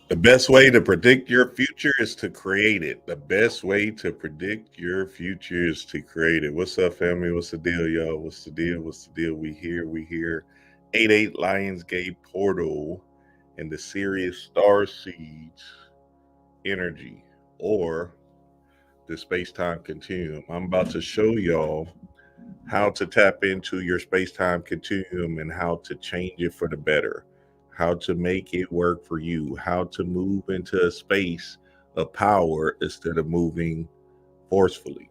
The best way to predict your future is to create it. The best way to predict your future is to create it. What's up, family? What's the deal, y'all? What's the deal? What's the deal? We here. 88 Lionsgate portal and the Sirius star seeds energy or the space-time continuum. I'm about to show y'all how to tap into your space-time continuum and how to change it for the better, how to make it work for you, how to move into a space of power instead of moving forcefully.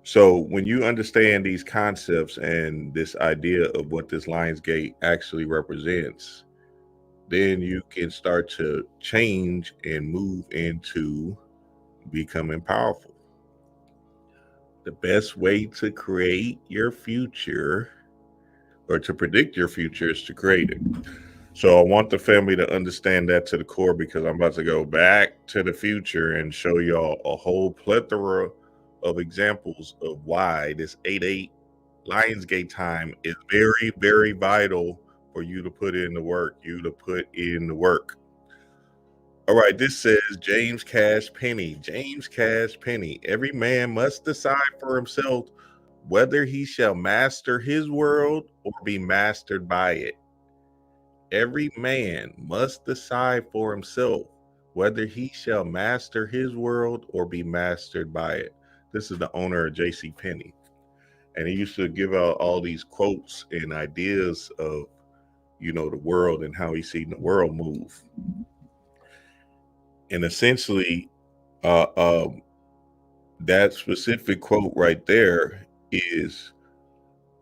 So when you understand these concepts and this idea of what this Lionsgate actually represents, then you can start to change and move into becoming powerful. The best way to create your future or to predict your future is to create it. So I want the family to understand that to the core because I'm about to go back to the future and show y'all a whole plethora of examples of why this 8-8 Lionsgate time is very, very vital for you to put in the work, All right, this says James Cash Penny. James Cash Penny. Every man must decide for himself whether he shall master his world or be mastered by it. Every man must decide for himself whether he shall master his world or be mastered by it. This is the owner of J.C. Penney. And he used to give out all these quotes and ideas of, the world and how he's seen the world move. And essentially, uh, um, that specific quote right there is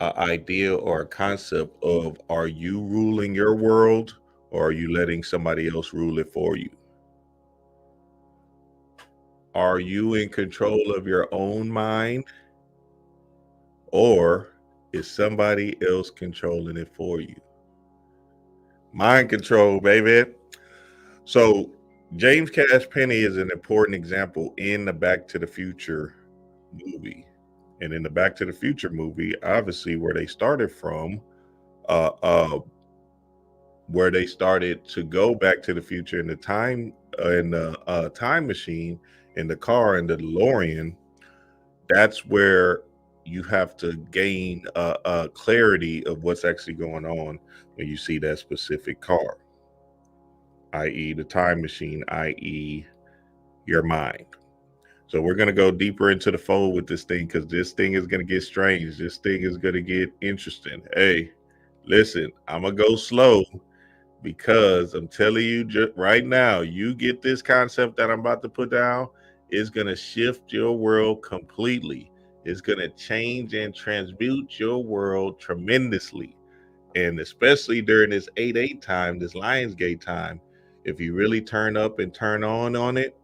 an idea or a concept of, are you ruling your world or are you letting somebody else rule it for you? Are you in control of your own mind or is somebody else controlling it for you? Mind control, baby. So James Cash Penny is an important example in the Back to the Future movie. And in the Back to the Future movie, obviously where they started from, uh, uh, where they started to go back to the future in the time machine, in the car, in the DeLorean, that's where you have to gain clarity of what's actually going on when you see that specific car, i.e., the time machine, i.e., your mind. So we're going to go deeper into the fold with this thing because this thing is going to get strange. This thing is going to get interesting. Hey, listen, I'm going to go slow because I'm telling you right now, you get this concept that I'm about to put down, it's going to shift your world completely. It's going to change and transmute your world tremendously. And especially during this 8-8 time, this Lionsgate time, if you really turn up and turn on it,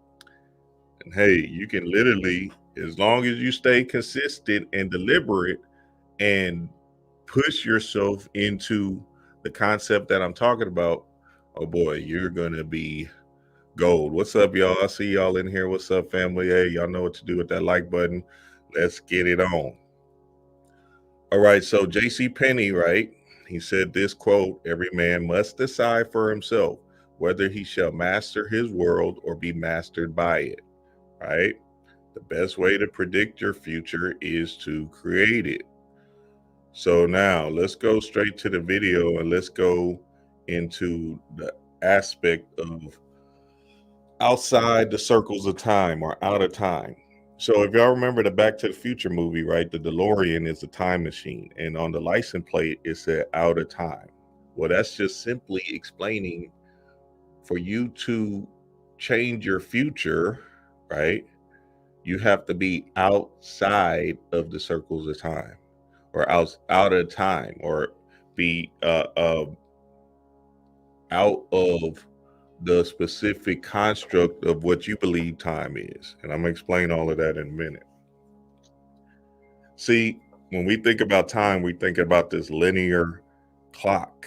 and hey, you can literally, as long as you stay consistent and deliberate and push yourself into the concept that I'm talking about, oh boy, you're going to be gold. What's up, y'all? I see y'all in here. What's up, family? Hey, y'all know what to do with that like button. Let's get it on. All right, so J.C. Penney, right? He said this quote, every man must decide for himself whether he shall master his world or be mastered by it, right? The best way to predict your future is to create it. So now let's go straight to the video and let's go into the aspect of outside the circles of time or out of time. So if y'all remember the Back to the Future movie, right? The DeLorean is a time machine, and on the license plate it said out of time. Well, that's just simply explaining for you to change your future, right? You have to be outside of the circles of time or out of time or be out of the specific construct of what you believe time is. And I'm going to explain all of that in a minute. See, when we think about time, we think about this linear clock,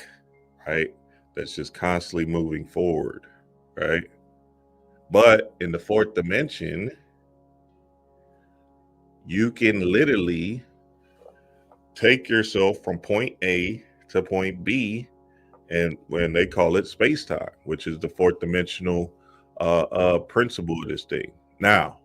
right? That's just constantly moving forward, right? But in the fourth dimension, you can literally take yourself from point A to point B And when they call it space-time, which is the fourth dimensional principle of this thing. Now,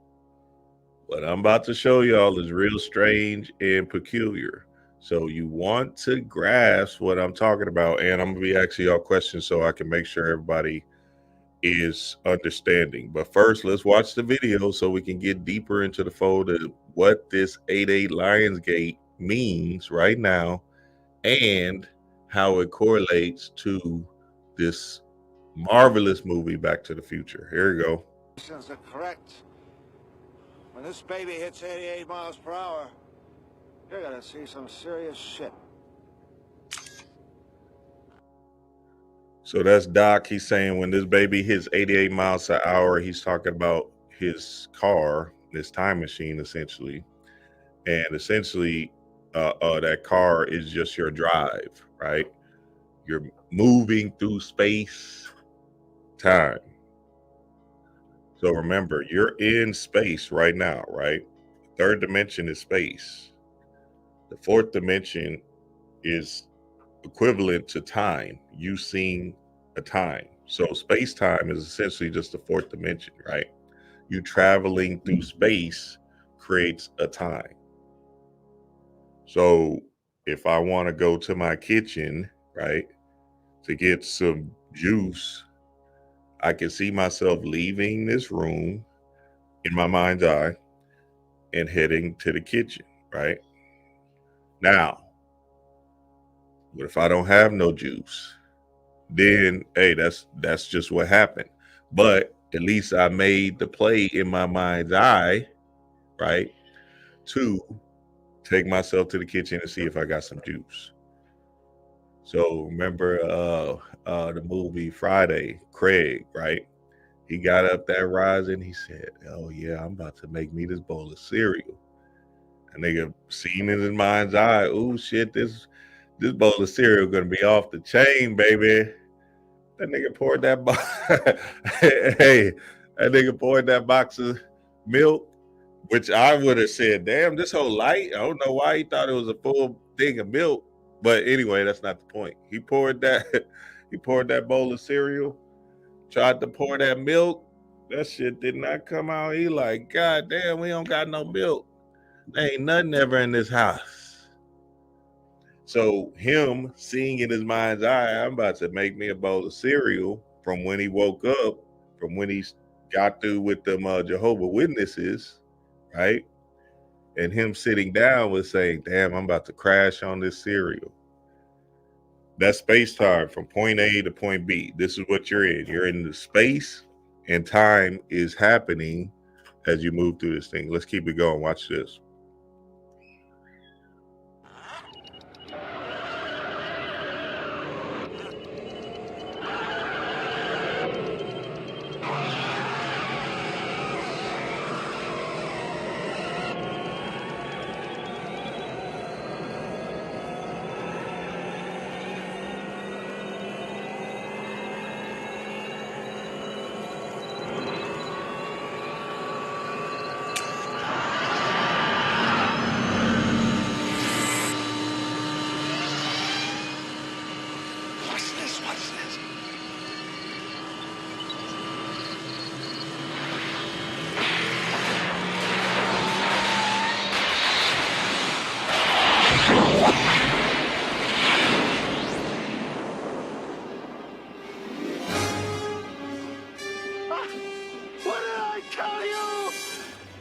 what I'm about to show y'all is real strange and peculiar. So you want to grasp what I'm talking about, and I'm gonna be asking y'all questions so I can make sure everybody is understanding. But first, let's watch the video so we can get deeper into the fold of what this 88 Lionsgate means right now and how it correlates to this marvelous movie Back to the Future. Here we go. Are correct. When this baby hits 88 miles per hour, you're gonna see some serious shit. So that's Doc. He's saying when this baby hits 88 miles an hour, he's talking about his car, this time machine, essentially. And essentially, that car is just your drive, right? You're moving through space, time. So remember, you're in space right now, right? Third dimension is space. The fourth dimension is equivalent to time. You seeing a time. So space time is essentially just the fourth dimension, right? You traveling through space creates a time. So if I want to go to my kitchen, right, to get some juice, I can see myself leaving this room in my mind's eye and heading to the kitchen, right? Now, what if I don't have no juice? Then, hey, that's just what happened. But at least I made the play in my mind's eye, right, to take myself to the kitchen and see if I got some juice. So remember the movie Friday, Craig, right? He got up that rise and he said, "Oh yeah, I'm about to make me this bowl of cereal." And nigga seen in his mind's eye, "Oh shit, this bowl of cereal gonna be off the chain, baby." That nigga poured that box. Hey, that nigga poured that box of milk, which I would have said, "Damn, this whole light." I don't know why he thought it was a full thing of milk, but anyway, that's not the point. He poured that. He poured that bowl of cereal. Tried to pour that milk. That shit did not come out. He like, "God damn, we don't got no milk. There ain't nothing ever in this house." So him seeing in his mind's eye, I'm about to make me a bowl of cereal from when he woke up, from when he got through with them Jehovah Witnesses, right? And him sitting down was saying, "Damn, I'm about to crash on this cereal." That's space time from point A to point B. This is what you're in. You're in the space, and time is happening as you move through this thing. Let's keep it going. Watch this. What's this? What did I tell you?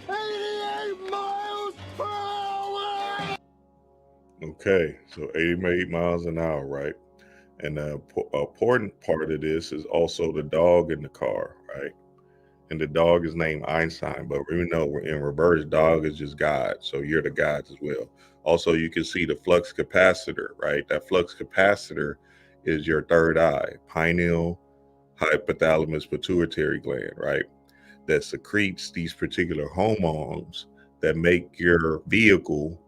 88 miles per hour! Okay, so 88 miles an hour, right? And the important part of this is also the dog in the car, right? And the dog is named Einstein, but we know we're in reverse, dog is just God. So you're the gods as well. Also, you can see the flux capacitor, right? That flux capacitor is your third eye, pineal, hypothalamus, pituitary gland, right? That secretes these particular hormones that make your vehicle,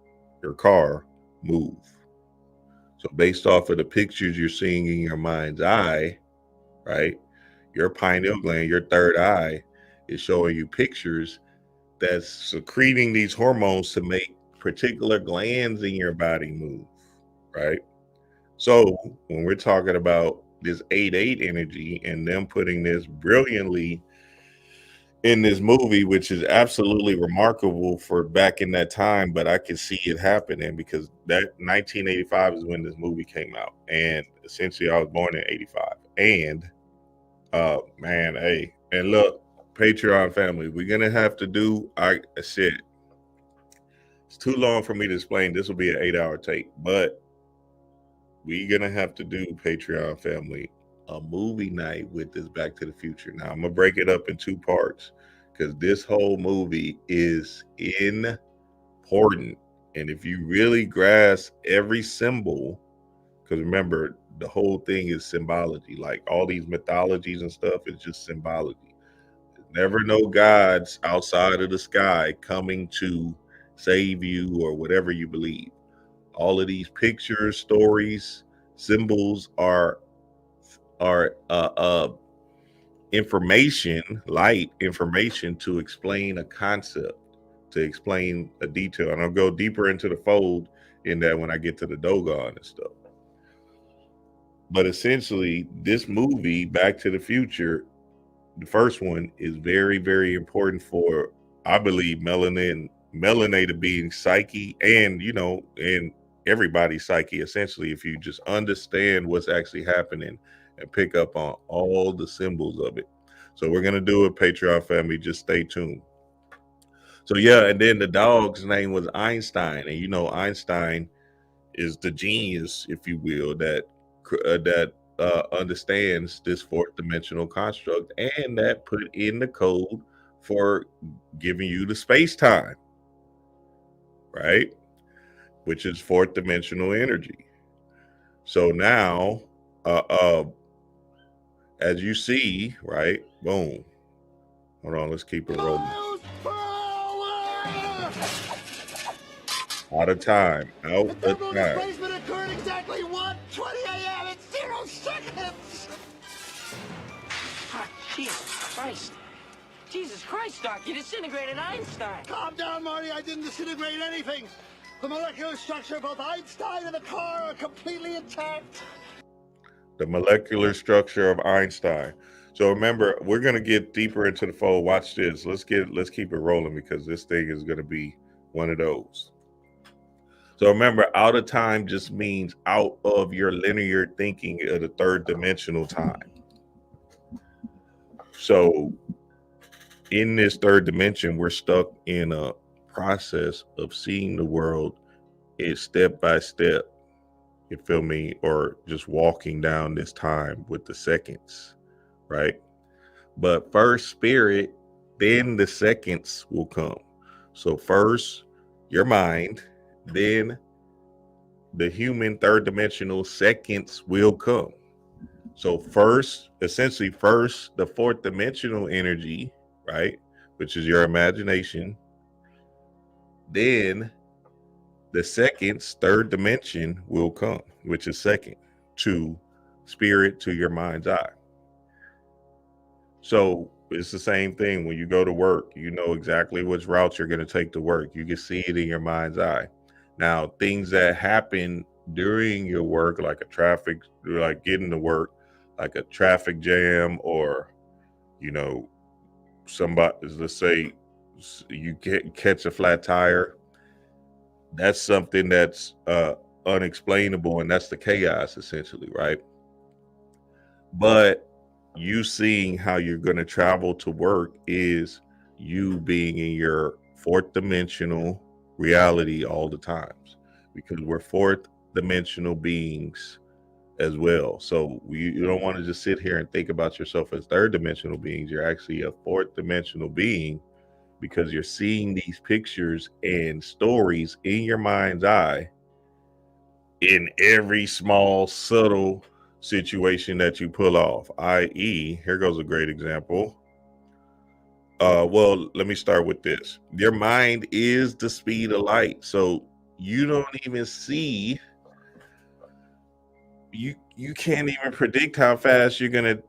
your car, move. So based off of the pictures you're seeing in your mind's eye, right? Your pineal gland, your third eye, is showing you pictures that's secreting these hormones to make particular glands in your body move, right? So when we're talking about this 8-8 energy and them putting this brilliantly in this movie, which is absolutely remarkable for back in that time, but I can see it happening because that 1985 is when this movie came out, and essentially I was born in 85. And man, hey, and look, Patreon family, we're gonna have to do shit. It's too long for me to explain. This will be an 8-hour tape, but we're gonna have to do, Patreon family, a movie night with this Back to the Future. Now I'm gonna break it up in two parts because this whole movie is important. And if you really grasp every symbol, because remember, the whole thing is symbology. Like all these mythologies and stuff is just symbology. Never no gods outside of the sky coming to save you or whatever you believe. All of these pictures, stories, symbols are information, light information to explain a concept, to explain a detail. And I'll go deeper into the fold in that when I get to the Dogon and stuff. But essentially, this movie, Back to the Future, the first one, is very, very important for, I believe, melanated being psyche, and and everybody's psyche, essentially, if you just understand what's actually happening and pick up on all the symbols of it. So we're gonna do it, Patreon family. Just stay tuned. So yeah, and then the dog's name was Einstein, and Einstein is the genius, if you will, that understands this fourth dimensional construct, and that put in the code for giving you the space time, right? Which is fourth dimensional energy. So now, as you see, right? Boom. Hold on, let's keep it rolling. Out of time. Out of time. Displacement occurred exactly 1:20 a.m. in 0 seconds. Ah, Jesus Christ. Jesus Christ, Doc, you disintegrated Einstein. Calm down, Marty. I didn't disintegrate anything. The molecular structure of both Einstein and the car are completely intact. The molecular structure of Einstein. So remember, we're gonna get deeper into the fold. Watch this. Let's keep it rolling because this thing is gonna be one of those. So remember, out of time just means out of your linear thinking of the third dimensional time. So in this third dimension, we're stuck in a process of seeing the world is step by step. You feel me? Or just walking down this time with the seconds, right? But first spirit, then the seconds will come. So first your mind, then the human third dimensional seconds will come. So first, essentially first, the fourth dimensional energy, right? Which is your imagination. Then the seconds, third dimension will come, which is second to spirit, to your mind's eye. So it's the same thing when you go to work. You know exactly which route you're going to take to work. You can see it in your mind's eye. Now, things that happen during your work, like like getting to work, like a traffic jam, or somebody, let's say you catch a flat tire. That's something that's unexplainable, and that's the chaos, essentially, right? But you seeing how you're going to travel to work is you being in your fourth dimensional reality all the times, because we're fourth dimensional beings as well. So you don't want to just sit here and think about yourself as third dimensional beings. You're actually a fourth dimensional being, because you're seeing these pictures and stories in your mind's eye in every small, subtle situation that you pull off. I.e., here goes a great example. Well, let me start with this. Your mind is the speed of light. So you don't even see, you can't even predict how fast you're going to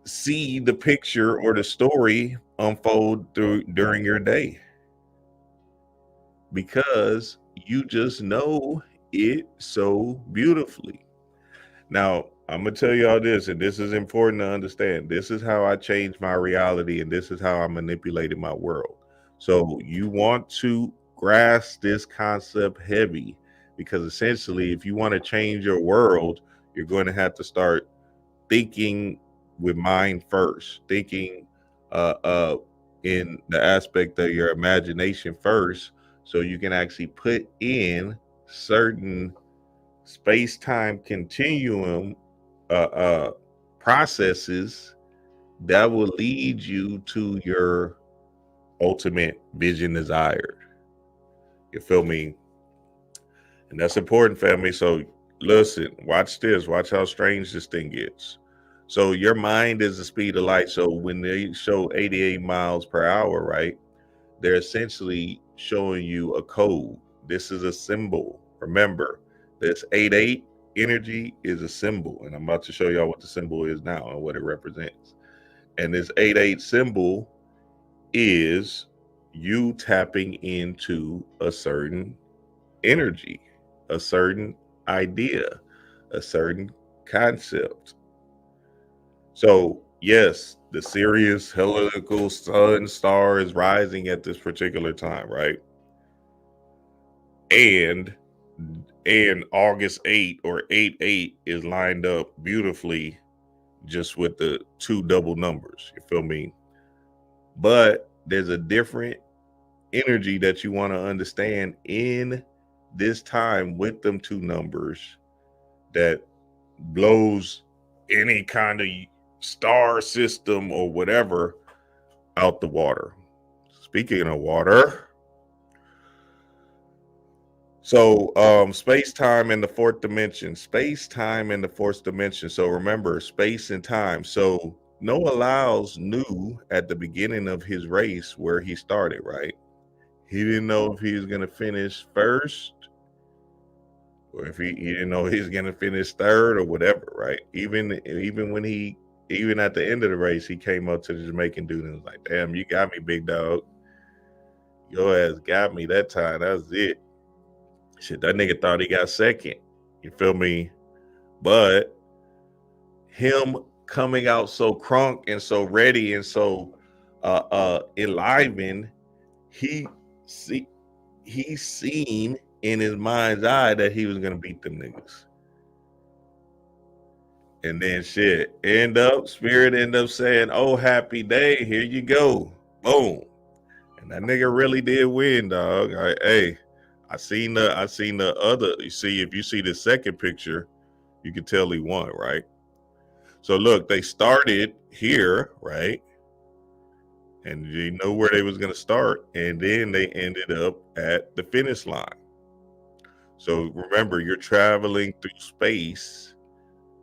see the picture or the story unfold during your day, because you just know it so beautifully. Now, I'm gonna tell y'all this, and this is important to understand. This is how I change my reality, and this is how I manipulated my world. So you want to grasp this concept heavy, because essentially, if you want to change your world, you're going to have to start thinking with mind first, thinking in the aspect of your imagination first, so you can actually put in certain space-time continuum uh processes that will lead you to your ultimate vision desired. You feel me? And that's important, family. So listen, watch this, watch how strange this thing gets. So your mind is the speed of light. So when they show 88 miles per hour, right, they're essentially showing you a code. This is a symbol. Remember, this 88 energy is a symbol, and I'm about to show y'all what the symbol is now and what it represents. And this 88 symbol is you tapping into a certain energy, a certain idea, a certain concept. So, yes, the Sirius helical sun star is rising at this particular time, right? And August 8 or 8/8 is lined up beautifully just with the two double numbers. You feel me? But there's a different energy that you want to understand in this time with them two numbers that blows any kind of star system or whatever out the water. Speaking of water, so space-time in the fourth dimension. Space-time in the fourth dimension. So remember, space and time. So Noah Lyles knew at the beginning of his race where he started, right? He didn't know if he was going to finish first or if he didn't know he was going to finish third or whatever, right? Even at the end of the race, he came up to the Jamaican dude and was like, "Damn, you got me, big dog. Your ass got me that time. That was it." Shit, that nigga thought he got second. You feel me? But him coming out so crunk and so ready and so enlivened, he seen in his mind's eye that he was gonna beat them niggas. And then Spirit end up saying, "Oh, happy day, here you go." Boom. And that nigga really did win, dog. I seen the other. You see, if you see the second picture, you can tell he won, right? So look, they started here, right? And you know where they was gonna start, and then they ended up at the finish line. So remember, you're traveling through space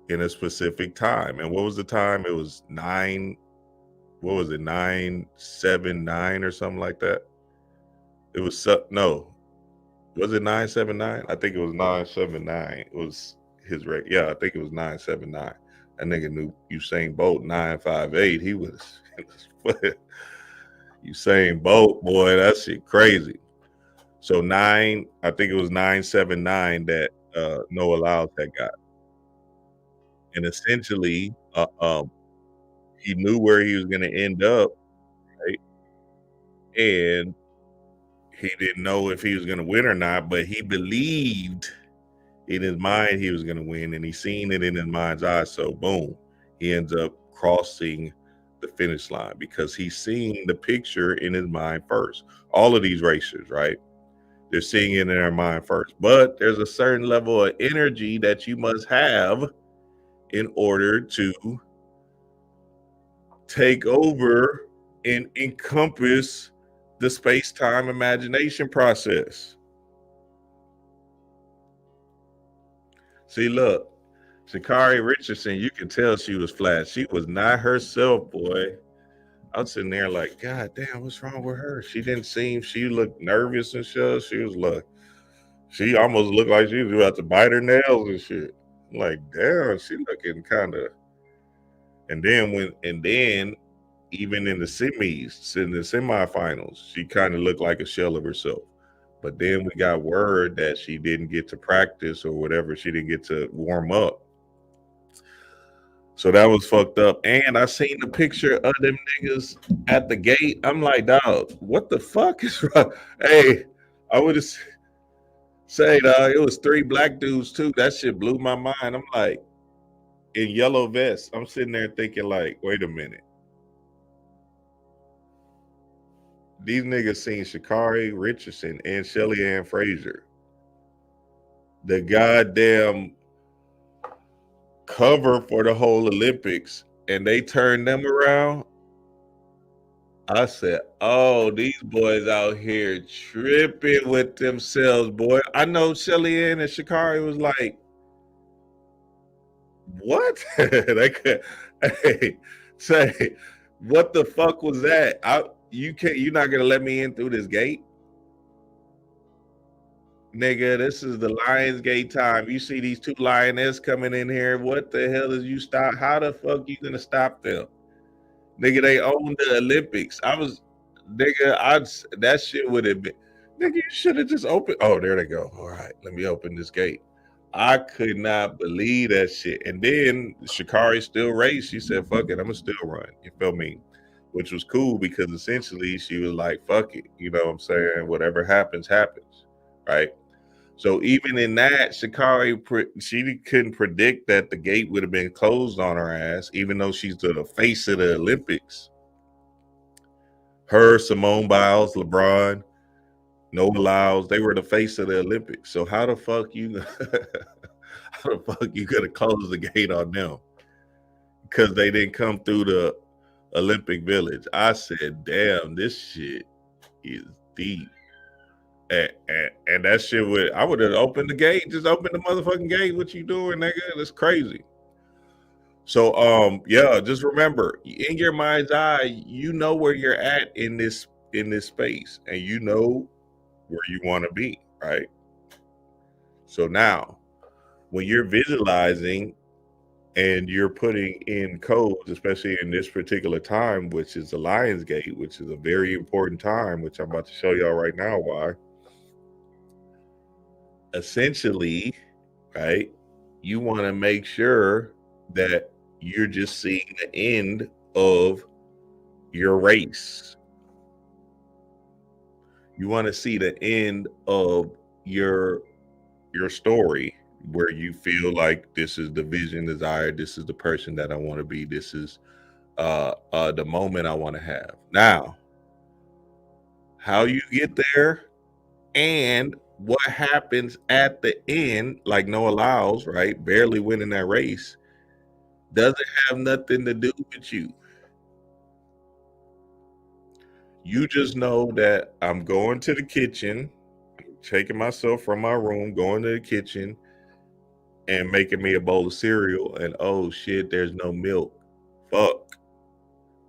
in a specific time. And what was the time? It was 979 or something like that? It was no. Was it 979? I think it was 979. It was his rate. Yeah, I think it was 979. That nigga knew Usain Bolt 958. He was Usain Bolt, boy, that shit crazy. So I think it was 979 that Noah Lyles had got. And essentially, he knew where he was gonna end up, right? And he didn't know if he was gonna win or not, but he believed in his mind he was going to win, and he seen it in his mind's eye. So boom, he ends up crossing the finish line because he's seeing the picture in his mind first. All of these racers, right, they're seeing it in their mind first, but there's a certain level of energy that you must have in order to take over and encompass the space-time imagination process. See, look, Sha'Carri Richardson, you can tell she was flat. She was not herself, boy. I was sitting there like, God damn, what's wrong with her? She looked nervous and shit. She almost looked like she was about to bite her nails and shit. I'm like, damn, she looking kind of. And then even in the semifinals, she kind of looked like a shell of herself. But then we got word that she didn't get to practice or whatever. She didn't get to warm up. So that was fucked up. And I seen the picture of them niggas at the gate. I'm like, dog, what the fuck is wrong? Hey, I would have say, dog, it was 3 black dudes too. That shit blew my mind. I'm like, in yellow vests. I'm sitting there thinking, like, wait a minute. These niggas seen Sha'Carri Richardson and Shelly Ann Fraser. The goddamn cover for the whole Olympics, and they turned them around. I said, oh, these boys out here tripping with themselves, boy. I know Shelly Ann and Sha'Carri was like, what? They could, hey, say, what the fuck was that? You're not gonna let me in through this gate? Nigga, this is the Lionsgate time. You see these 2 lionesses coming in here. What the hell is you stop? How the fuck you gonna stop them? Nigga, they own the Olympics. That shit would have been, nigga, you should have just opened. Oh, there they go. All right, let me open this gate. I could not believe that shit. And then Sha'Carri still raced. She said, fuck it, I'm gonna still run. You feel me? Which was cool because essentially she was like, fuck it. You know what I'm saying? Whatever happens, happens. Right? So even in that, Sha'Carri, she couldn't predict that the gate would have been closed on her ass, even though she's the face of the Olympics. Her, Simone Biles, LeBron, Noah Lyles, they were the face of the Olympics. So how the fuck you gonna close the gate on them? Because they didn't come through the Olympic Village. I said, damn, this shit is deep. And that shit I would have opened the gate, just open the motherfucking gate. What you doing, nigga? That's crazy. So yeah, just remember, in your mind's eye, you know where you're at in this space, and you know where you want to be, right? So now, when you're visualizing and you're putting in codes, especially in this particular time, which is the Lionsgate, which is a very important time, which I'm about to show y'all right now why. Essentially, right, you want to make sure that you're just seeing the end of your race. You want to see the end of your story, where you feel like this is the vision, desire, this is the person that I want to be, this is the moment I want to have. Now, how you get there and what happens at the end, like Noah Lyles, right, barely winning that race, doesn't have nothing to do with you. You just know that I'm going to the kitchen, taking myself from my room, going to the kitchen and making me a bowl of cereal, and oh shit, there's no milk. Fuck.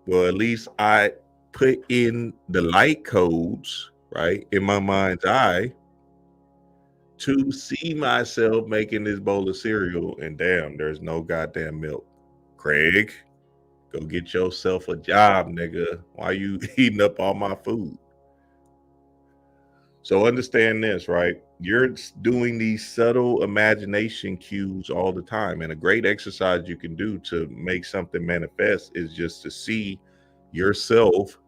Well, at least I put in the light codes, right, in my mind's eye to see myself making this bowl of cereal, and damn, there's no goddamn milk. Craig, go get yourself a job, nigga. Why you eating up all my food? So understand this, right? You're doing these subtle imagination cues all the time. And a great exercise you can do to make something manifest is just to see yourself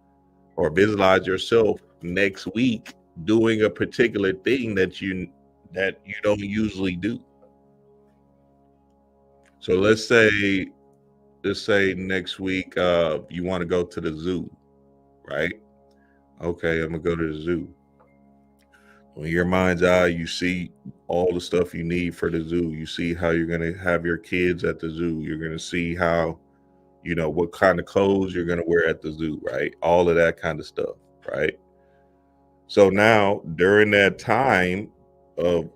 or visualize yourself next week doing a particular thing that you don't usually do. So let's say next week you want to go to the zoo, right? Okay, I'm gonna go to the zoo. In your mind's eye, you see all the stuff you need for the zoo. You see how you're going to have your kids at the zoo. You're going to see how, what kind of clothes you're going to wear at the zoo, right? All of that kind of stuff, right? So now, during that time of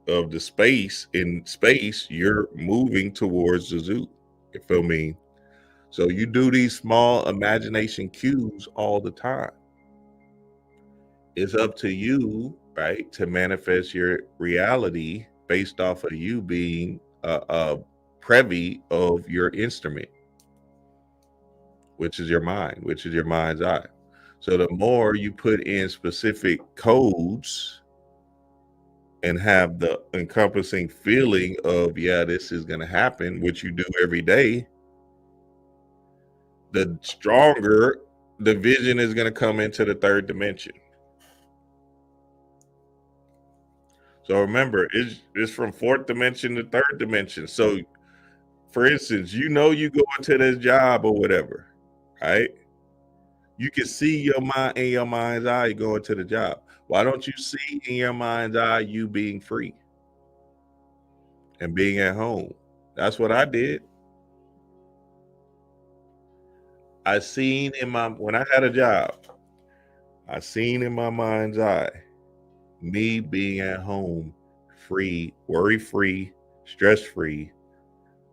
the space, you're moving towards the zoo. You feel me? So you do these small imagination cues all the time. It's up to you, right, to manifest your reality based off of you being privy of your instrument, which is your mind, which is your mind's eye. So the more you put in specific codes and have the encompassing feeling of, yeah, this is going to happen, which you do every day, the stronger the vision is going to come into the third dimension. So remember, it's from fourth dimension to third dimension. So, for instance, you go into this job or whatever, right? You can see your mind in your mind's eye going to the job. Why don't you see in your mind's eye you being free and being at home? That's what I did. I seen when I had a job, I seen in my mind's eye me being at home, free, worry free, stress free,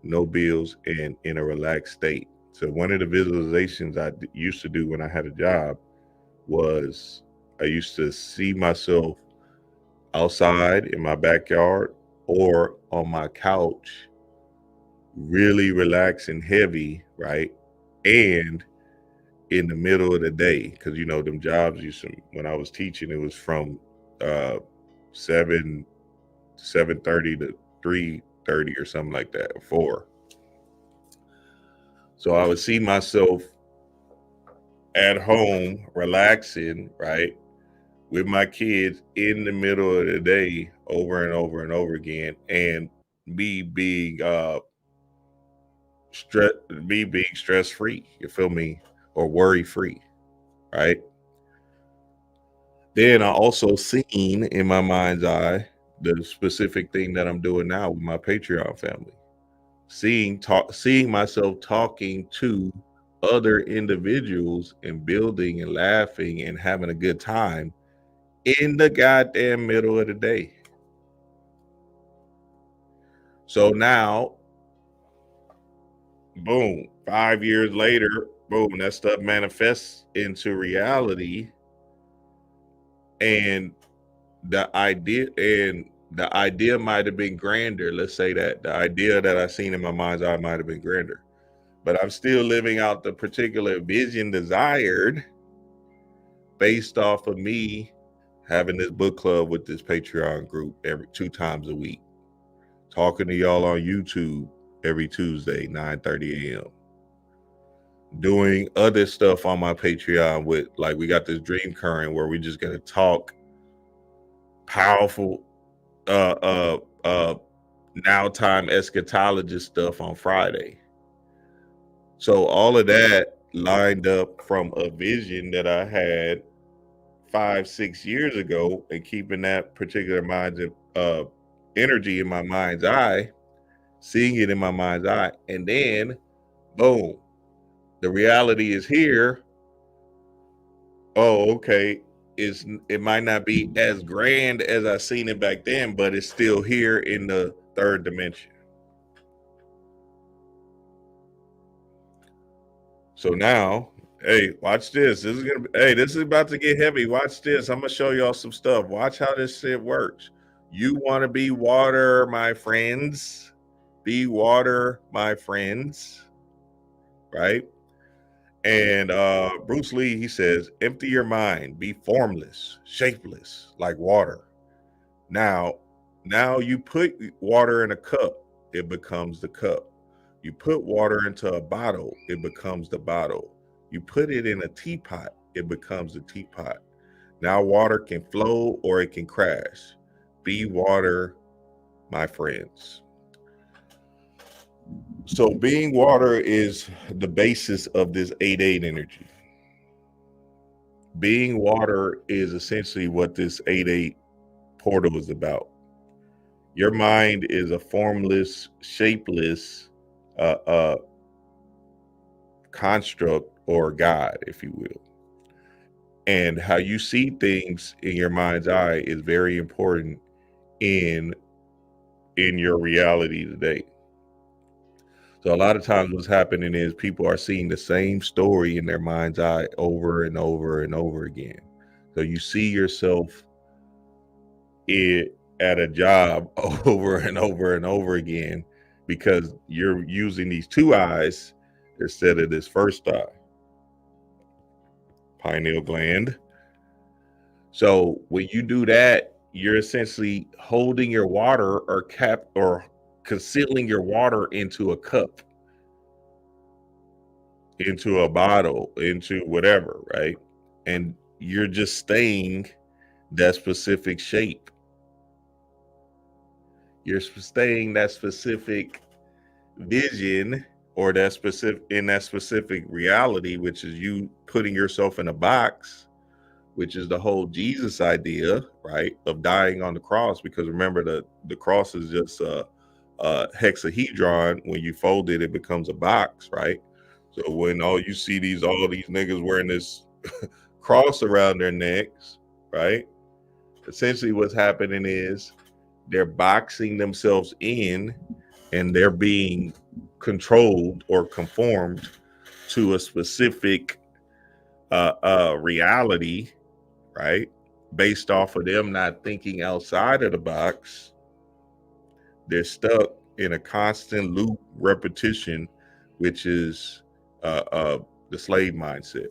no bills, and in a relaxed state. So one of the visualizations I used to do when I had a job was I used to see myself outside in my backyard or on my couch, really relaxed and heavy, right? And in the middle of the day, because them jobs when I was teaching, it was from 7:30 to 3:30 or something like that, or 4. So I would see myself at home relaxing, right, with my kids in the middle of the day over and over and over again, and me being stress free, you feel me, or worry free, right? Then I also seen in my mind's eye the specific thing that I'm doing now with my Patreon family. Seeing myself talking to other individuals and building and laughing and having a good time in the goddamn middle of the day. So now, boom, 5 years later, boom, that stuff manifests into reality. And the idea might have been grander. Let's say that the idea that I seen in my mind's eye might have been grander, but I'm still living out the particular vision desired based off of me having this book club with this Patreon group every 2 times a week, talking to y'all on YouTube every Tuesday, 9:30 a.m. Doing other stuff on my Patreon with, like, we got this dream current where we just gonna talk powerful now time eschatologist stuff on Friday. So all of that lined up from a vision that I had 5-6 years ago, and keeping that particular energy in my mind's eye, seeing it in my mind's eye, and then boom, the reality is here. Oh, okay. It might not be as grand as I seen it back then, but it's still here in the third dimension. So now, hey, watch this. This is about to get heavy. Watch this. I'm gonna show y'all some stuff. Watch how this shit works. You want to be water, my friends. Be water, my friends. Right? And Bruce Lee, he says, empty your mind, be formless, shapeless, like water. Now you put water in a cup, it becomes the cup. You put water into a bottle, it becomes the bottle. You put it in a teapot, it becomes the teapot. Now water can flow or it can crash. Be water, my friends. So being water is the basis of this 8-8 energy. Being water is essentially what this 8-8 portal is about. Your mind is a formless, shapeless construct, or God, if you will. And how you see things in your mind's eye is very important in your reality today. So a lot of times what's happening is people are seeing the same story in their mind's eye over and over and over again. So you see yourself at a job over and over and over again because you're using these 2 eyes instead of this first eye, pineal gland. So when you do that, you're essentially holding your water or concealing your water into a cup. into a bottle, into whatever, right? And you're just staying that specific shape. You're staying that specific vision or that specific reality, which is you putting yourself in a box, which is the whole Jesus idea, right? Of dying on the cross. Because remember, the cross is just a hexahedron. When you fold it, it becomes a box, right? So when all these niggas wearing this cross around their necks, right? Essentially what's happening is they're boxing themselves in, and they're being controlled or conformed to a specific reality, right? Based off of them not thinking outside of the box. They're stuck in a constant loop repetition, which is the slave mindset.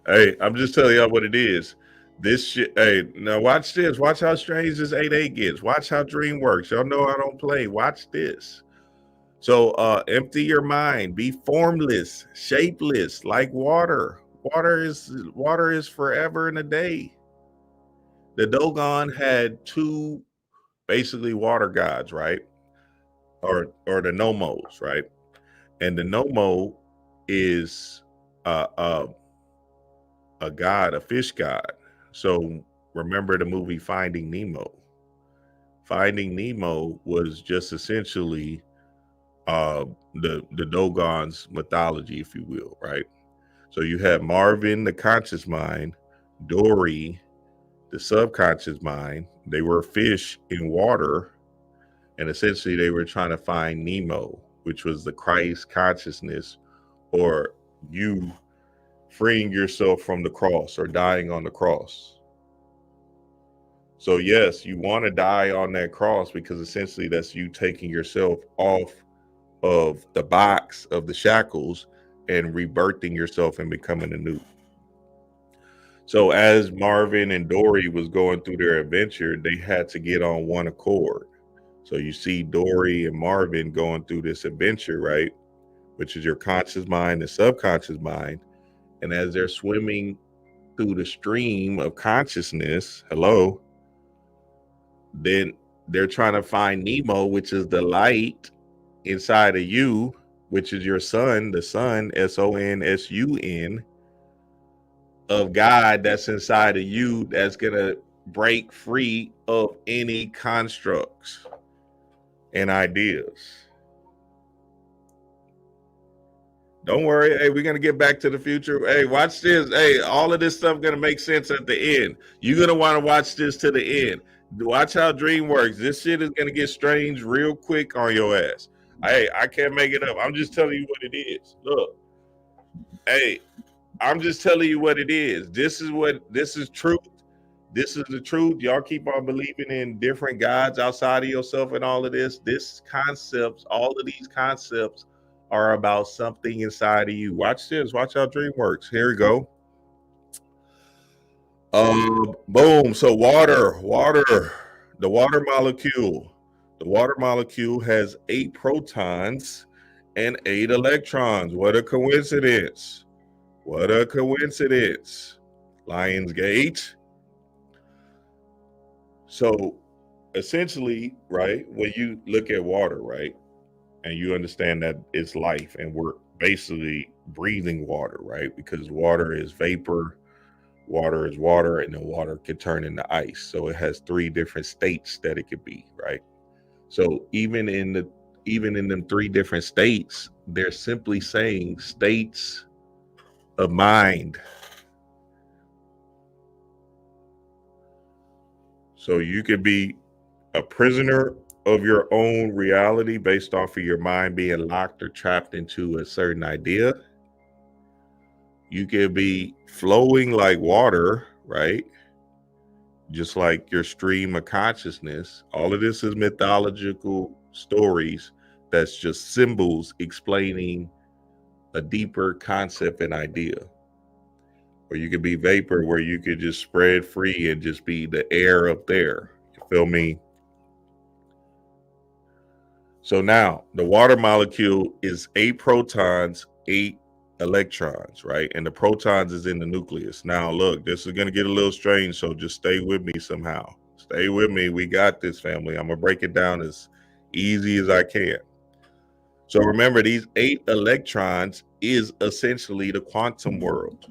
Hey, I'm just telling y'all what it is. This shit. Hey, now watch this. Watch how strange this 8-8 gets. Watch how dream works. Y'all know I don't play. Watch this. So empty your mind. Be formless, shapeless, like water. Water is forever and a day. The Dogon had two basically water gods, right? Or the Nomos, right? And the Nomo is a god, a fish god. So remember the movie Finding Nemo. Finding Nemo was just essentially the Dogon's mythology, if you will, right? So you have Marvin, the conscious mind, Dory, the subconscious mind. They were fish in water, and essentially they were trying to find Nemo, which was the Christ consciousness, or you freeing yourself from the cross or dying on the cross. So yes, you want to die on that cross because essentially that's you taking yourself off of the box of the shackles and rebirthing yourself and becoming anew. So as Marvin and Dory was going through their adventure, they had to get on one accord. So you see Dory and Marvin going through this adventure, right? Which is your conscious mind and subconscious mind. And as they're swimming through the stream of consciousness, then they're trying to find Nemo, which is the light inside of you, which is your son, the son, SONSUN, of God that's inside of you, that's gonna break free of any constructs and ideas. Don't worry. Hey, we're gonna get back to the future. Hey, watch this. Hey, all of this stuff gonna make sense at the end. You're gonna want to watch this to the end. Watch how dream works. This shit is gonna get strange real quick on your ass. Hey, I can't make it up. I'm just telling you what it is. Look, hey, I'm just telling you what it is. This is truth. This is the truth. Y'all keep on believing in different gods outside of yourself and all of this. All of these concepts are about something inside of you. Watch this. Watch how dream works. Here we go. Boom. So water, the water molecule. The water molecule has 8 protons and 8 electrons. What a coincidence. What a coincidence. Lionsgate. So essentially, right, when you look at water, right, and you understand that it's life and we're basically breathing water, right? Because water is vapor, water is water, and then water can turn into ice. So it has 3 different states that it could be, right? So even in them 3 different states, they're simply saying states of mind. So you could be a prisoner of your own reality based off of your mind being locked or trapped into a certain idea. You could be flowing like water, right? Just like your stream of consciousness. All of this is mythological stories that's just symbols explaining a deeper concept and idea. Or you could be vapor, where you could just spread free and just be the air up there. You feel me? So now the water molecule is 8 protons, 8 electrons, right? And the protons is in the nucleus. Now, look, this is going to get a little strange, so just stay with me somehow. Stay with me. We got this, family. I'm going to break it down as easy as I can. So remember, these 8 electrons is essentially the quantum world.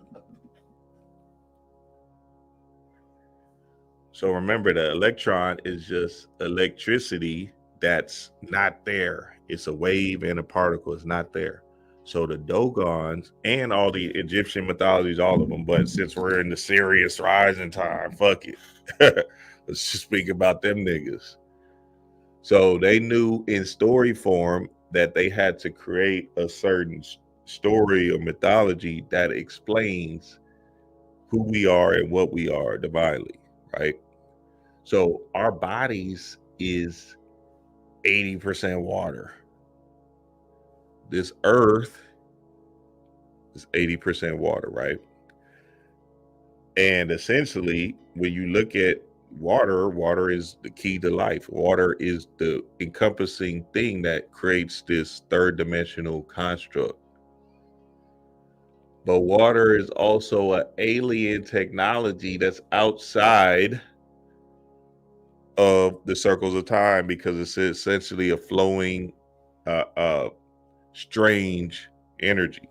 So remember, the electron is just electricity that's not there. It's a wave and a particle. It's not there. So the Dogons and all the Egyptian mythologies, all of them, but since we're in the Sirius rising time, fuck it. Let's just speak about them niggas. So they knew in story form that they had to create a certain story or mythology that explains who we are and what we are divinely, right? So our bodies is 80% water. This earth is 80% water, right? And essentially, when you look at water, water is the key to life. Water is the encompassing thing that creates this third dimensional construct. But water is also an alien technology that's outside of the circles of time because it's essentially a flowing, strange energy.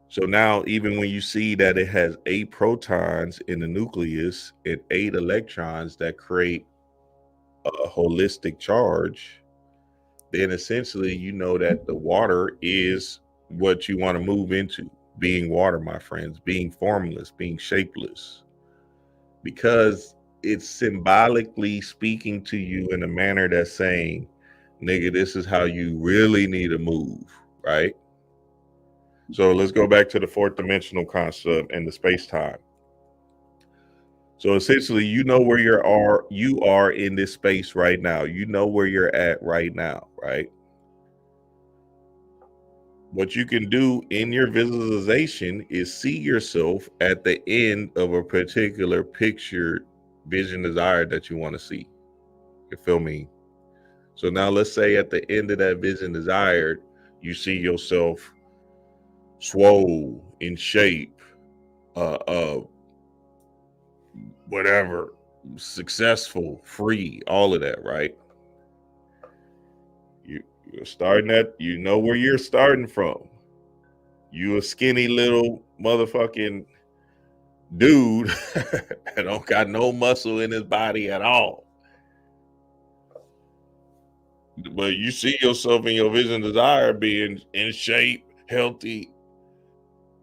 So now, even when you see that it has 8 protons in the nucleus and 8 electrons that create a holistic charge, then essentially you know that the water is what you want to move into. Being water, my friends, being formless, being shapeless, because it's symbolically speaking to you in a manner that's saying, nigga, this is how you really need to move, right? So let's go back to the 4th dimensional concept and the space-time. So essentially, you know where you are in this space right now. You know where you're at right now, right? What you can do in your visualization is see yourself at the end of a particular picture, vision, desire that you want to see. You feel me? So now let's say at the end of that vision desired, you see yourself swole, in shape, whatever, successful, free, all of that, right? You're starting at, you know where you're starting from. You a skinny little motherfucking dude that don't got no muscle in his body at all. But you see yourself in your vision desire being in shape, healthy,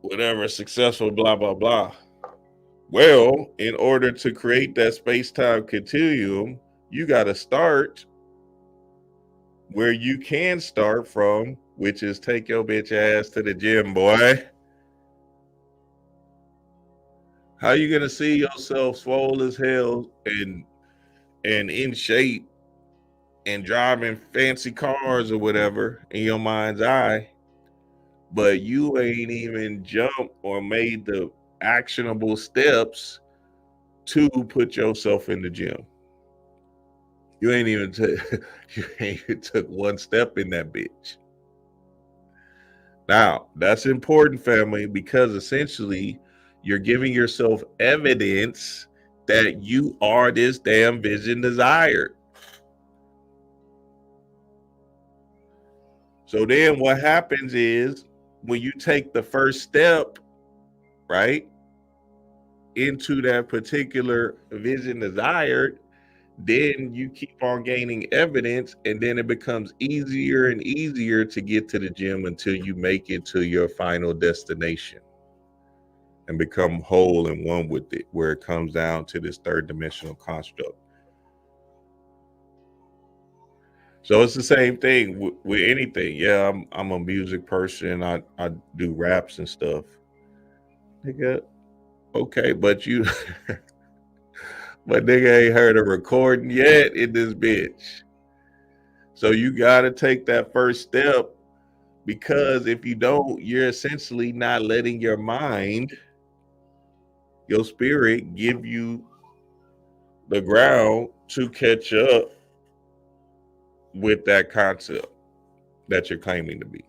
whatever, successful, blah, blah, blah. Well, in order to create that space-time continuum, you got to start where you can start from, which is take your bitch ass to the gym, boy. How you gonna see yourself swole as hell and in shape and driving fancy cars or whatever in your mind's eye, but you ain't even jumped or made the actionable steps to put yourself in the gym? You ain't even took one step in that bitch. Now, that's important, family, because essentially you're giving yourself evidence that you are this damn vision desired. So then what happens is when you take the first step, right, into that particular vision desired, then you keep on gaining evidence, and then it becomes easier and easier to get to the gym until you make it to your final destination and become whole and one with it, where it comes down to this third dimensional construct. So it's the same thing with anything. Yeah, I'm a music person. I do raps and stuff. Nigga, okay, but you but nigga ain't heard a recording yet in this bitch. So you gotta take that first step, because if you don't, you're essentially not letting your mind, your spirit, give you the ground to catch up with that concept that you're claiming to be.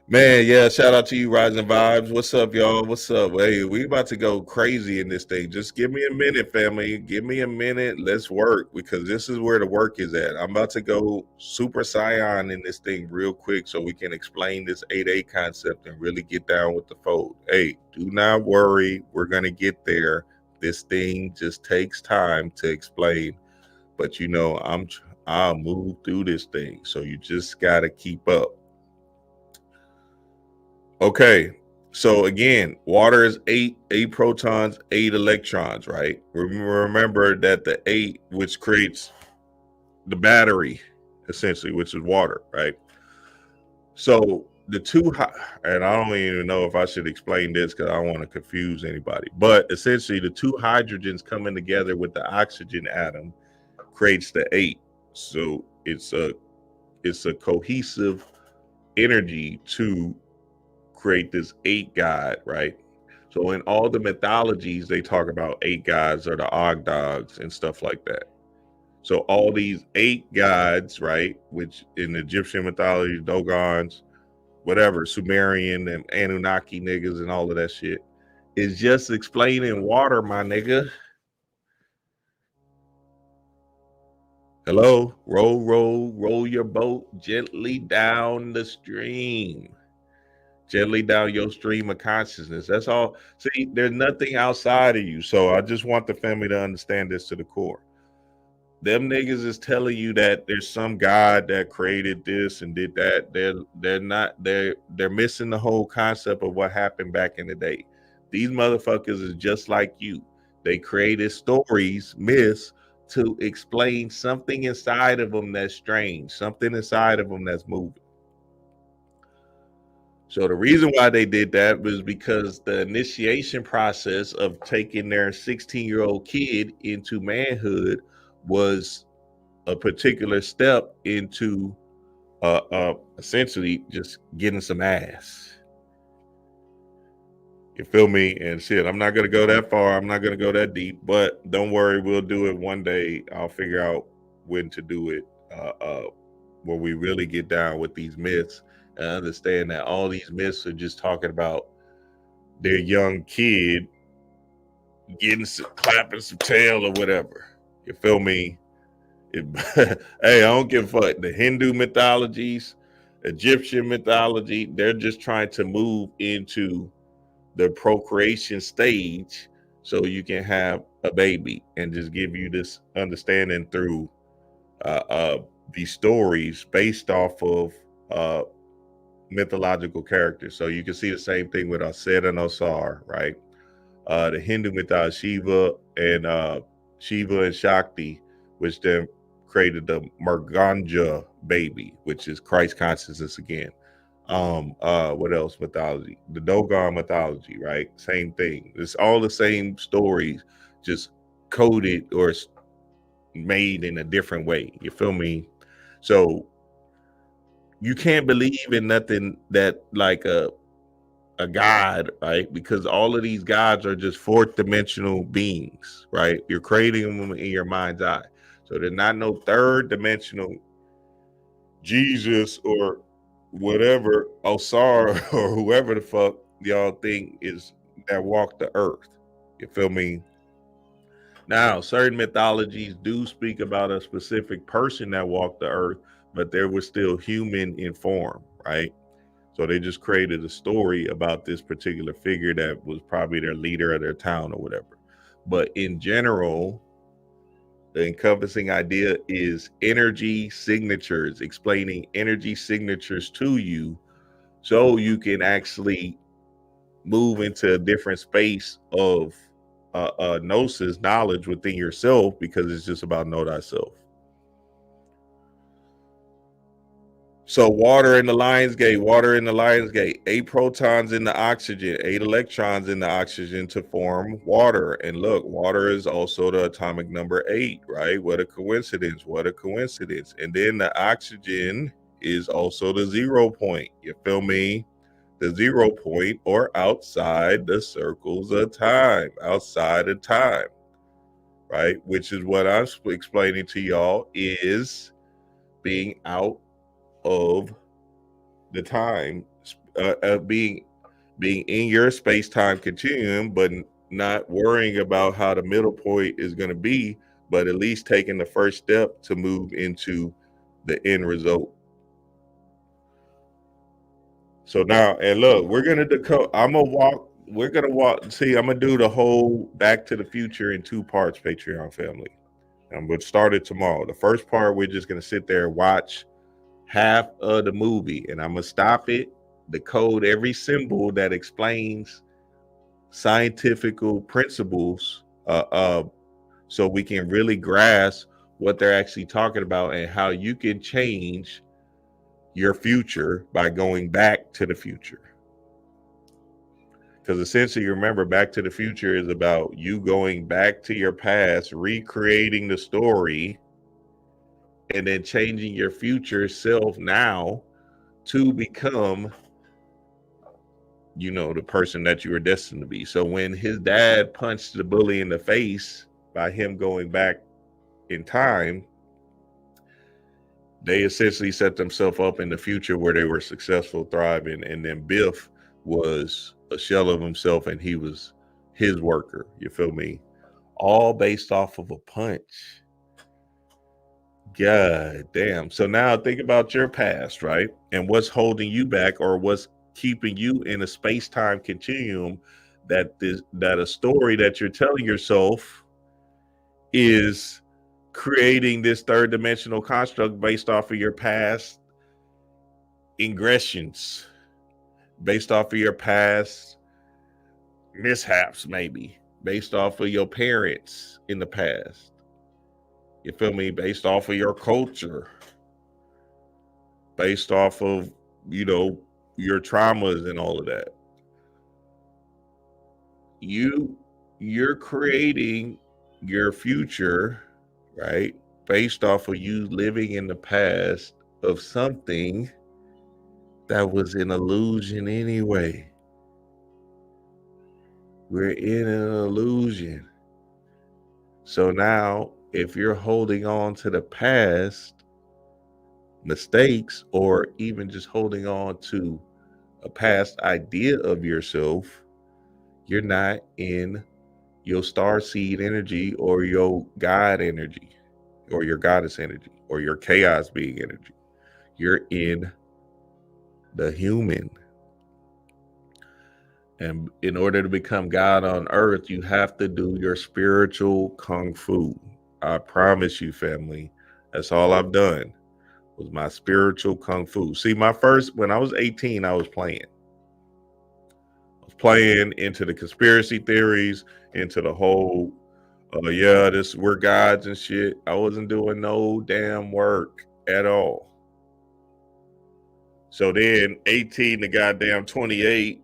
Man, yeah, shout out to you, Rising Vibes. What's up, y'all? What's up? Hey, we about to go crazy in this thing. Just give me a minute, family. Give me a minute. Let's work, because this is where the work is at. I'm about to go super scion in this thing real quick so we can explain this 8A concept and really get down with the fold. Hey, do not worry. We're going to get there. This thing just takes time to explain. But you know, I'll move through this thing. So you just got to keep up. Okay, so again, water is eight protons, 8 electrons, right? Remember that the 8, which creates the battery, essentially, which is water, right? So the two, and I don't even know if I should explain this because I don't want to confuse anybody, but essentially the 2 hydrogens coming together with the oxygen atom creates the 8. So it's a cohesive energy to create this 8 god, right? So in all the mythologies, they talk about 8 gods or the Ogdogs and stuff like that. So all these 8 gods, right, which in Egyptian mythology, Dogons, whatever, Sumerian and Anunnaki niggas and all of that shit, is just explaining water, my nigga. Hello, roll your boat gently down the stream. Gently down your stream of consciousness. That's all. See, there's nothing outside of you. So I just want the family to understand this to the core. Them niggas is telling you that there's some God that created this and did that. They're missing the whole concept of what happened back in the day. These motherfuckers is just like you. They created stories, myths, to explain something inside of them that's strange, something inside of them that's moving. So the reason why they did that was because the initiation process of taking their 16-year-old kid into manhood was a particular step into essentially just getting some ass. You feel me? And shit, I'm not going to go that far. I'm not going to go that deep, but don't worry. We'll do it one day. I'll figure out when to do it when we really get down with these myths and understand that all these myths are just talking about their young kid getting clapping some tail or whatever. You feel me? Hey, I don't give a fuck. The Hindu mythologies, Egyptian mythology, they're just trying to move into the procreation stage so you can have a baby and just give you this understanding through these stories based off of mythological characters. So you can see the same thing with Set and Osar, right? The Hindu mythology, Shiva and Shakti, which then created the Marganja baby, which is Christ consciousness again. What else mythology? The Dogon mythology, right? Same thing. It's all the same stories, just coded or made in a different way. You feel me? So you can't believe in nothing that like a god, right? Because all of these gods are just 4th dimensional beings, right? You're creating them in your mind's eye. So there's not no 3rd dimensional Jesus or whatever, Osar or whoever the fuck y'all think is that walked the earth. You feel me? Now, certain mythologies do speak about a specific person that walked the earth, but they were still human in form, right? So they just created a story about this particular figure that was probably their leader of their town or whatever. But in general, the encompassing idea is energy signatures, explaining energy signatures to you so you can actually move into a different space of gnosis, knowledge within yourself, because it's just about know thyself. So water in the Lionsgate, 8 protons in the oxygen, 8 electrons in the oxygen to form water. And look, water is also the atomic number 8, right? What a coincidence. And then the oxygen is also the 0 point. You feel me? The 0 point, or outside the circles of time, right? Which is what I'm explaining to y'all is being out of the time, being in your space-time continuum, but not worrying about how the middle point is going to be, but at least taking the first step to move into the end result. So now, and look, we're gonna decode. We're gonna walk. See, I'm gonna do the whole Back to the Future in 2 parts, Patreon family. I'm gonna start it tomorrow. The first part, we're just gonna sit there and watch half of the movie, and I'm gonna stop it, decode every symbol that explains scientific principles, so we can really grasp what they're actually talking about and how you can change your future by going back to the future. Because essentially, remember, Back to the Future is about you going back to your past, recreating the story, and then changing your future self now to become, the person that you were destined to be. So when his dad punched the bully in the face by him going back in time, they essentially set themselves up in the future where they were successful, thriving, and then Biff was a shell of himself and he was his worker. You feel me? All based off of a punch. God damn. So now think about your past, right? And what's holding you back, or what's keeping you in a space-time continuum that a story that you're telling yourself is creating this third dimensional construct based off of your past ingressions, based off of your past mishaps, maybe based off of your parents in the past. You feel me? Based off of your culture, based off of, your traumas and all of that. You're creating your future, right? Based off of you living in the past of something that was an illusion anyway. We're in an illusion. So now, if you're holding on to the past mistakes, or even just holding on to a past idea of yourself, you're not in your star seed energy, or your God energy, or your goddess energy, or your chaos being energy. You're in the human. And in order to become God on earth, you have to do your spiritual kung fu. I promise you, family, that's all I've done was my spiritual kung fu. See, when I was 18, I was playing. Into the conspiracy theories, into the whole, we're gods and shit. I wasn't doing no damn work at all. So then 18 to goddamn 28,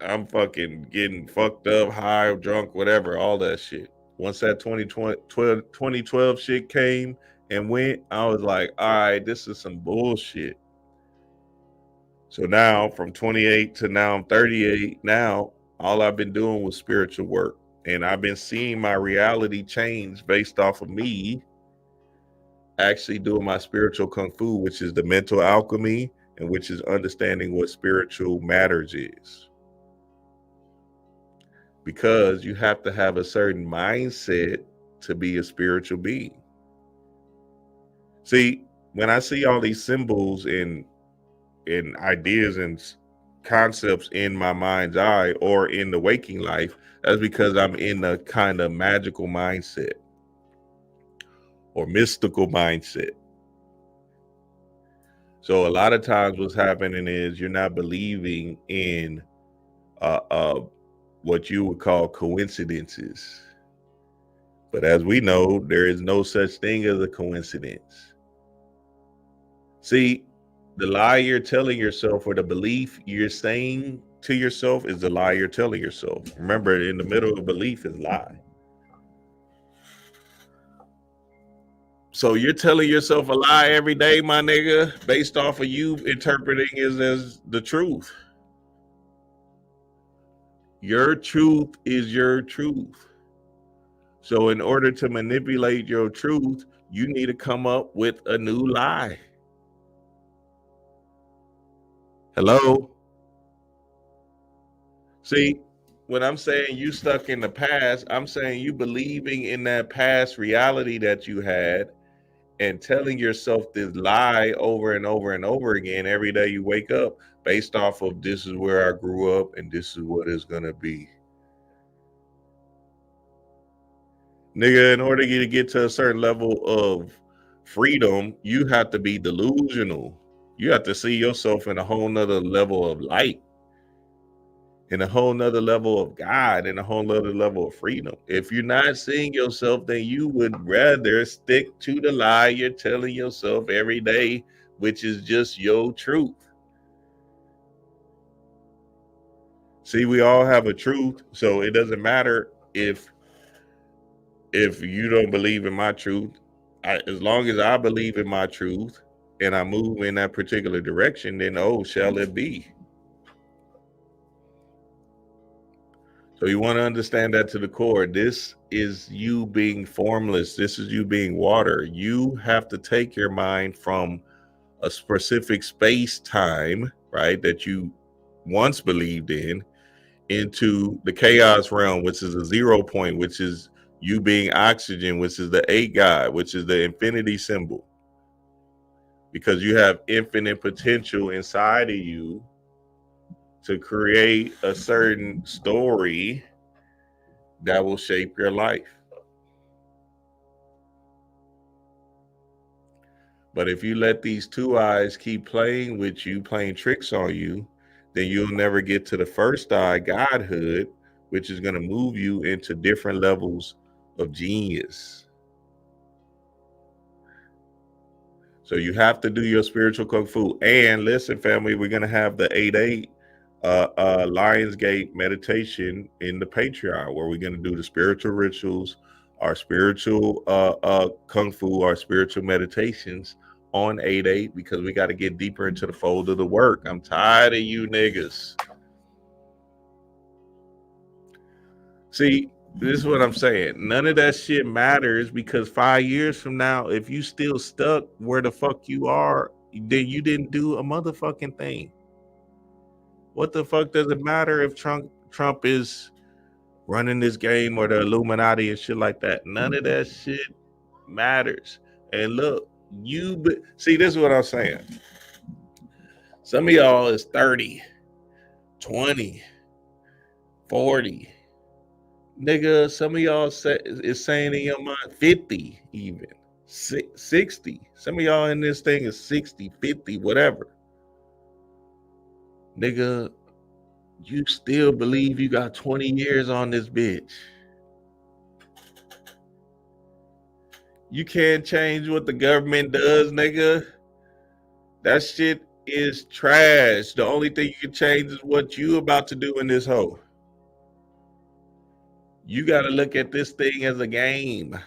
I'm fucking getting fucked up, high, drunk, whatever, all that shit. Once that 2012 shit came and went, I was like, all right, this is some bullshit. So now from 28 to now I'm 38, now all I've been doing was spiritual work. And I've been seeing my reality change based off of me actually doing my spiritual kung fu, which is the mental alchemy, and which is understanding what spiritual matters is. Because you have to have a certain mindset to be a spiritual being. See, when I see all these symbols and ideas and concepts in my mind's eye or in the waking life, that's because I'm in a kind of magical mindset or mystical mindset. So a lot of times what's happening is you're not believing in what you would call coincidences. But as we know, there is no such thing as a coincidence. See, the lie you're telling yourself, or the belief you're saying to yourself, is the lie you're telling yourself. Remember, in the middle of belief is lie. So you're telling yourself a lie every day, my nigga, based off of you interpreting it as the truth. Your truth is your truth. So in order to manipulate your truth, you need to come up with a new lie. Hello? See, when I'm saying you stuck in the past, I'm saying you believing in that past reality that you had and telling yourself this lie over and over and over again every day you wake up based off of this is where I grew up and this is what it's going to be. Nigga, in order to get to a certain level of freedom, you have to be delusional. You have to see yourself in a whole nother level of light, in a whole nother level of God, in a whole nother level of freedom. If you're not seeing yourself, then you would rather stick to the lie you're telling yourself every day, which is just your truth. See, we all have a truth, so it doesn't matter if you don't believe in my truth. As long as I believe in my truth and I move in that particular direction, then shall it be. So you want to understand that to the core. This is you being formless. This is you being water. You have to take your mind from a specific space-time, right, that you once believed in, into the chaos realm, which is a 0 point, which is you being oxygen, which is the 8 God, which is the infinity symbol. Because you have infinite potential inside of you to create a certain story that will shape your life. But if you let these two eyes keep playing with you, playing tricks on you, then you'll never get to the first eye, Godhood, which is going to move you into different levels of genius. So you have to do your spiritual kung fu. And listen, family, we're going to have the 8-8 Lionsgate meditation in the Patreon, where we're going to do the spiritual rituals, our spiritual kung fu, our spiritual meditations on 8-8, because we got to get deeper into the fold of the work. I'm tired of you niggas. See, this is what I'm saying. None of that shit matters, because 5 years from now, if you still stuck where the fuck you are, then you didn't do a motherfucking thing. What the fuck does it matter if Trump is running this game or the Illuminati and shit like that? None of that shit matters. And look, see, this is what I'm saying. Some of y'all is 30, 20, 40. Nigga, some of y'all is saying in your mind 50, even 60. Some of y'all in this thing is 60, 50, whatever. Nigga, you still believe you got 20 years on this bitch. You can't change what the government does, nigga. That shit is trash. The only thing you can change is what you about to do in this hole. You got to look at this thing as a game.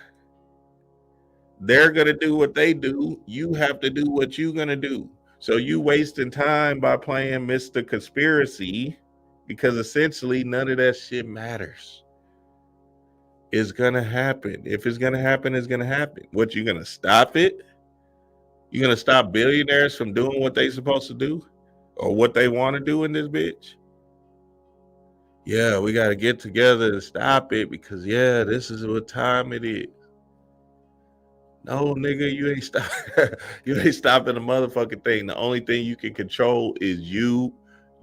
They're going to do what they do. You have to do what you're going to do. So you wasting time by playing Mr. Conspiracy, because essentially none of that shit matters. It's going to happen. If it's going to happen, it's going to happen. What, you going to stop it? You're going to stop billionaires from doing what they supposed to do or what they want to do in this bitch? Yeah, we got to get together to stop it, because, yeah, this is what time it is. No, nigga, you ain't stop. You ain't stopping the motherfucking thing. The only thing you can control is you,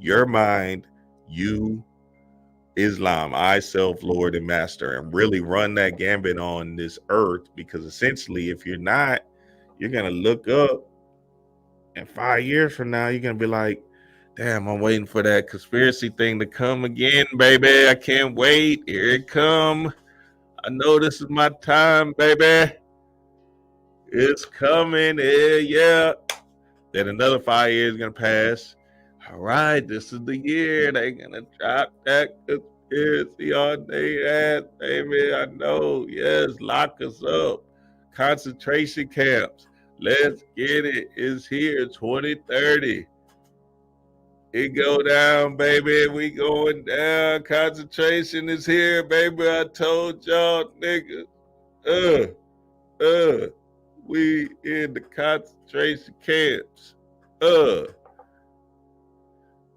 your mind, you, Islam, I, self, Lord, and Master, and really run that gambit on this earth. Because essentially, if you're not, you're gonna look up, and 5 years from now, you're gonna be like, damn, I'm waiting for that conspiracy thing to come again, baby. I can't wait. Here it come. I know this is my time, baby. It's coming. Yeah. Then another 5 years is gonna pass. All right, this is the year they're gonna drop that conspiracy on their ass, baby. I know. Yes, lock us up. Concentration camps. Let's get it. It's here. 2030. It go down, baby. We going down. Concentration is here, baby. I told y'all, nigga. We in the concentration camps.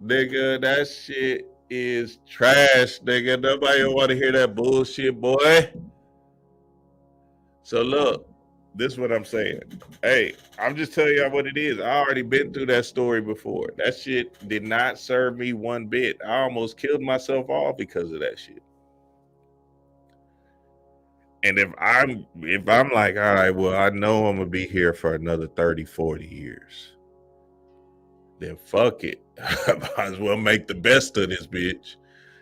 Nigga, that shit is trash, nigga. Nobody want to hear that bullshit, boy. So look, this is what I'm saying. Hey, I'm just telling y'all what it is. I already been through that story before. That shit did not serve me one bit. I almost killed myself off because of that shit. And if I'm like, all right, well, I know I'm gonna be here for another 30, 40 years, then fuck it. I might as well make the best of this bitch.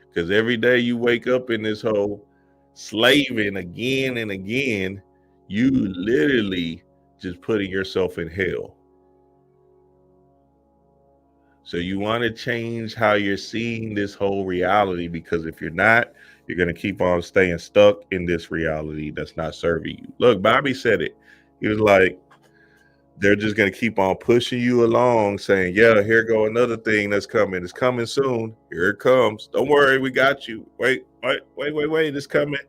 Because every day you wake up in this hole slaving again and again, you literally just putting yourself in hell. So you want to change how you're seeing this whole reality, because if you're not, you're going to keep on staying stuck in this reality that's not serving you. Look, Bobby said it. He was like, they're just going to keep on pushing you along saying, yeah, here go another thing that's coming. It's coming soon. Here it comes. Don't worry, we got you. Wait, it's coming.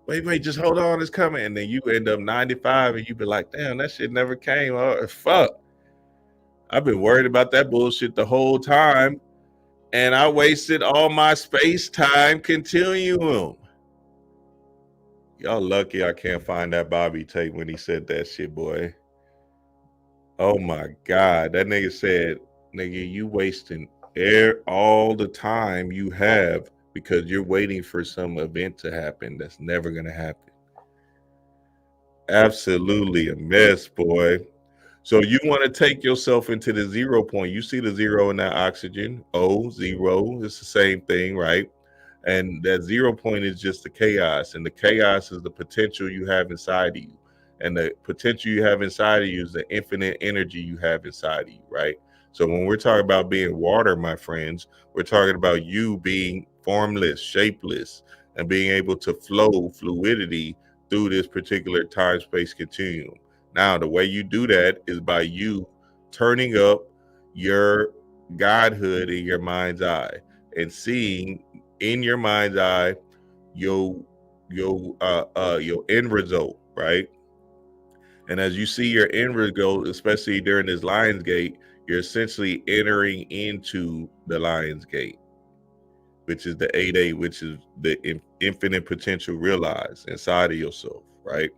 Wait, just hold on, it's coming. And then you end up 95 and you be like, damn, that shit never came. Oh, fuck. I've been worried about that bullshit the whole time, and I wasted all my space-time continuum. Y'all lucky I can't find that Bobby tape when he said that shit, boy. Oh my God. That nigga said, nigga, you wasting all the time you have because you're waiting for some event to happen that's never going to happen. Absolutely a mess, boy. So you want to take yourself into the 0 point. You see the 0 in that oxygen. O, 0. It's the same thing, right? And that 0 point is just the chaos. And the chaos is the potential you have inside of you. And the potential you have inside of you is the infinite energy you have inside of you, right? So when we're talking about being water, my friends, we're talking about you being formless, shapeless, and being able to flow fluidity through this particular time-space continuum. Now, the way you do that is by you turning up your godhood in your mind's eye and seeing in your mind's eye your end result, right? And as you see your end result, especially during this Lionsgate, you're essentially entering into the Lionsgate, which is the 8-8, which is the infinite potential realized inside of yourself, right?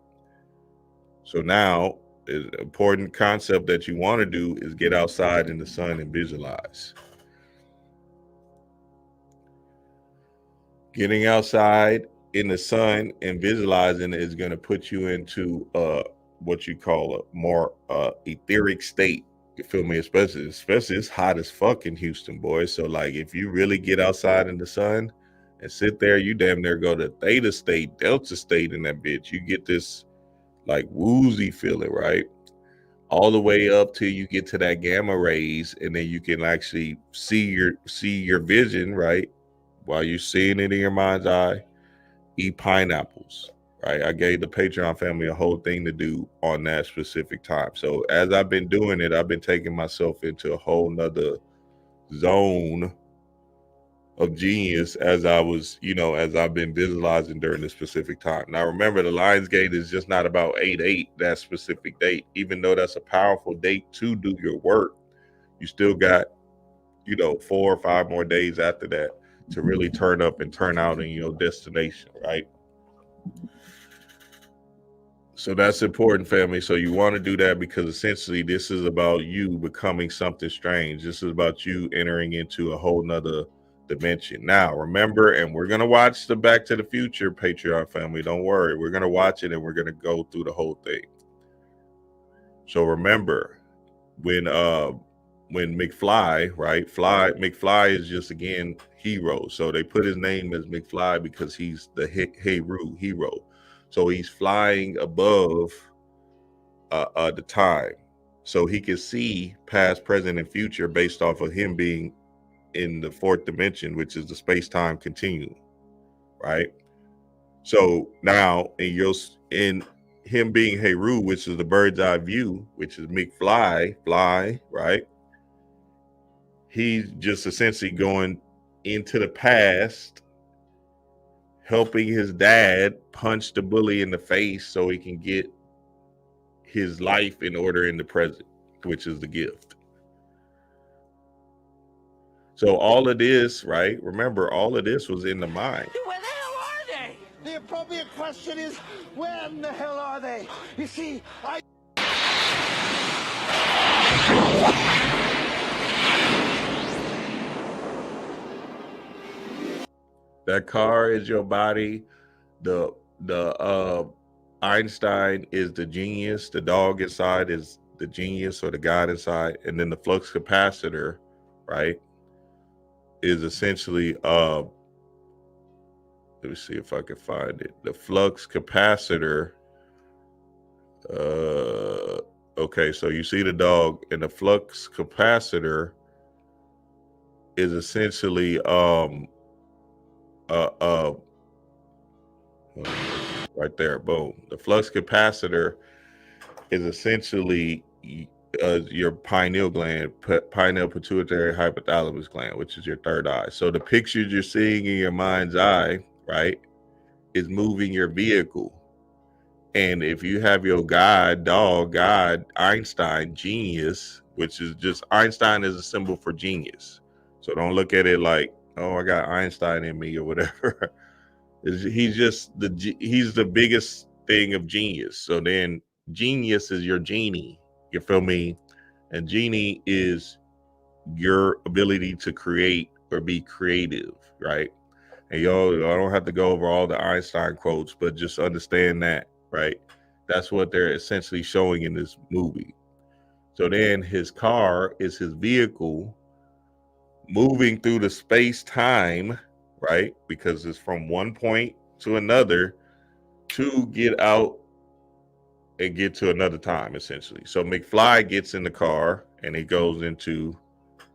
So now, an important concept that you want to do is get outside in the sun and visualize. Getting outside in the sun and visualizing is going to put you into what you call a more etheric state. You feel me? Especially it's hot as fuck in Houston, boys. So like, if you really get outside in the sun and sit there, you damn near go to theta state, delta state in that bitch. You get this like woozy feeling, right? All the way up till you get to that gamma rays, and then you can actually see your vision, right? While you're seeing it in your mind's eye, eat pineapples, right? I gave the Patreon family a whole thing to do on that specific time. So as I've been doing it, I've been taking myself into a whole nother zone of genius as I've been visualizing during this specific time. Now remember, the Lionsgate is just not about 8-8, that specific date. Even though that's a powerful date to do your work, you still got 4 or 5 more days after that to really turn up and turn out in your destination, right? So that's important, family. So you want to do that because essentially this is about you becoming something strange. This is about you entering into a whole nother dimension. Now, remember, and we're going to watch the Back to the Future, Patreon family. Don't worry. We're going to watch it and we're going to go through the whole thing. So remember, when McFly, right? McFly is just, again, hero. So they put his name as McFly because he's the Heru hero. So he's flying above the time. So he can see past, present, and future based off of him being in the 4th dimension, which is the space-time continuum, right? So now in him being Heru, which is the bird's eye view, which is McFly, right? he's just essentially going into the past, helping his dad punch the bully in the face so he can get his life in order in the present, which is the gift. So all of this, right? Remember, all of this was in the mind. Where the hell are they? The appropriate question is, where in the hell are they? You see, That car is your body. The Einstein is the genius. The dog inside is the genius or the God inside. And then the flux capacitor, right, is essentially let me see if I can find it. The flux capacitor. Okay, so you see the dog, and the flux capacitor is essentially right there, boom. The flux capacitor is essentially your pineal gland, pineal pituitary hypothalamus gland, which is your third eye. So the pictures you're seeing in your mind's eye, right, is moving your vehicle. And if you have your God, Einstein, genius, which is just Einstein is a symbol for genius. So don't look at it like, oh, I got Einstein in me or whatever. He's the biggest thing of genius. So then genius is your genie. You feel me? And genie is your ability to create or be creative, right? And y'all, I don't have to go over all the Einstein quotes, but just understand that, right? That's what they're essentially showing in this movie. So then his car is his vehicle moving through the space-time, right? Because it's from one point to another to get out and get to another time, essentially. So McFly gets in the car and he goes into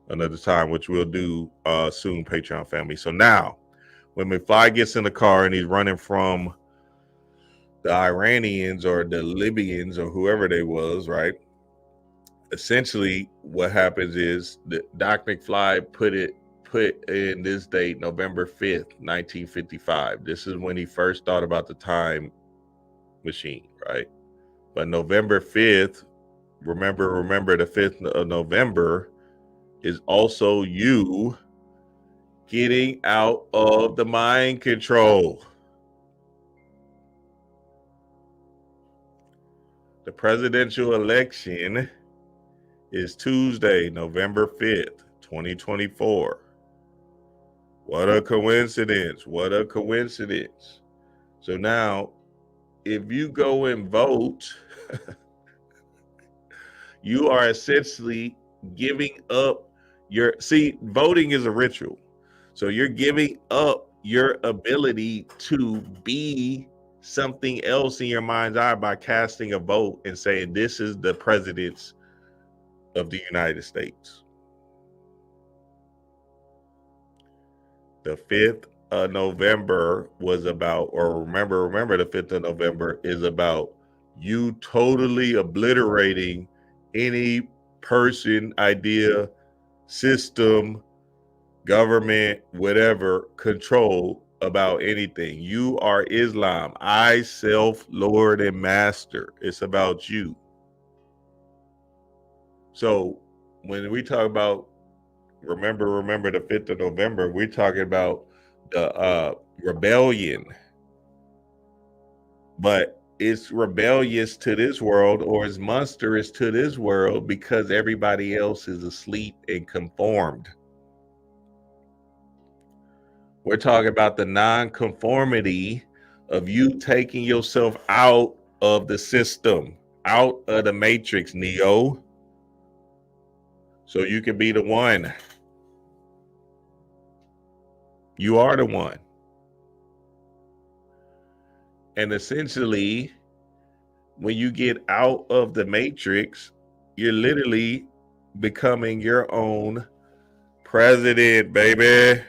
another time, which we'll do soon, Patreon family. So now, when McFly gets in the car and he's running from the Iranians or the Libyans or whoever they was, right? Essentially, what happens is that Doc McFly put in this date, November 5th, 1955. This is when he first thought about the time machine, right? But November 5th, remember the 5th of November is also you getting out of the mind control. The presidential election is Tuesday, November 5th, 2024. What a coincidence. What a coincidence. So now, if you go and vote, you are essentially giving up voting is a ritual. So you're giving up your ability to be something else in your mind's eye by casting a vote and saying, this is the president of the United States. The 5th of November was about, or remember the 5th of November is about you totally obliterating any person, idea, system, government, whatever, control about anything. You are Islam. I, self, Lord, and Master. It's about you. So when we talk about remember the 5th of November, we're talking about the rebellion. But it's rebellious to this world, or it's monstrous to this world because everybody else is asleep and conformed. We're talking about the non-conformity of you taking yourself out of the system, out of the matrix, Neo, so you can be the one. You are the one. And essentially, when you get out of the matrix, you're literally becoming your own president, baby.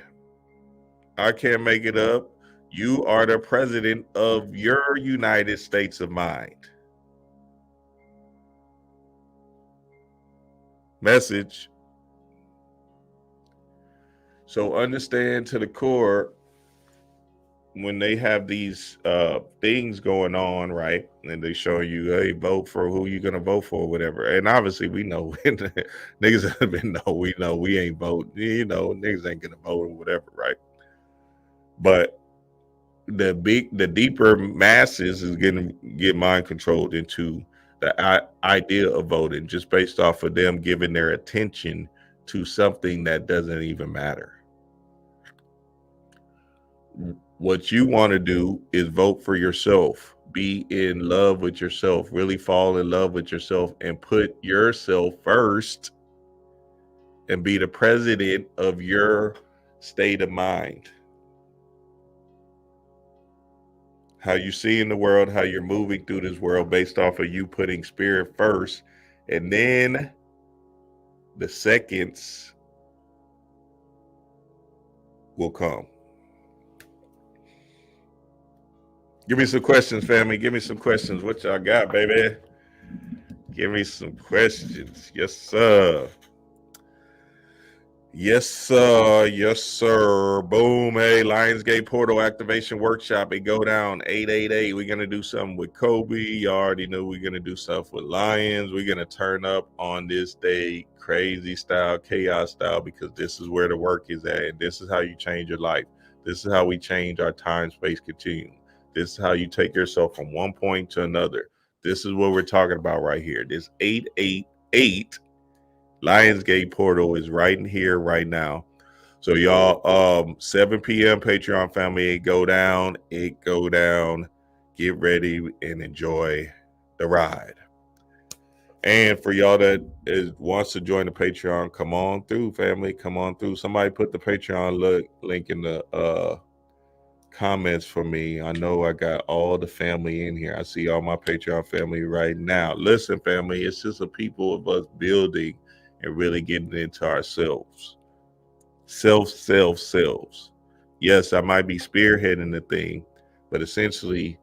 I can't make it up. You are the president of your United States of mind. Message. So understand to the core when they have these things going on, right? And they show you, hey, vote for who you're gonna vote for, whatever. And obviously we know niggas have been we know we ain't voting, niggas ain't gonna vote or whatever, right? But the deeper masses is get mind controlled into the idea of voting just based off of them giving their attention to something that doesn't even matter. What you want to do is vote for yourself, be in love with yourself, really fall in love with yourself and put yourself first and be the president of your state of mind. How you see in the world, how you're moving through this world based off of you putting spirit first. And then the seconds will come. Give me some questions, family. Give me some questions. What y'all got, baby? Give me some questions. Yes, sir. Yes, sir. Yes, sir. Boom. Hey, Lionsgate Portal Activation Workshop. It go down 888. We're going to do something with Kobe. You already knew we're going to do stuff with Lions. We're going to turn up on this day, crazy style, chaos style, because this is where the work is at. And this is how you change your life. This is how we change our time-space continuum. This is how you take yourself from one point to another. This is what we're talking about right here. This 888 Lionsgate portal is right in here right now. So y'all, 7 p.m. Patreon family, it go down. Get ready and enjoy the ride. And for y'all that wants to join the Patreon, come on through, family. Come on through. Somebody put the Patreon link in the comments for me. I know I got all the family in here. I see all my Patreon family right now. Listen, family, it's just a people of us building and really getting into ourselves. Selves. Yes, I might be spearheading the thing, but essentially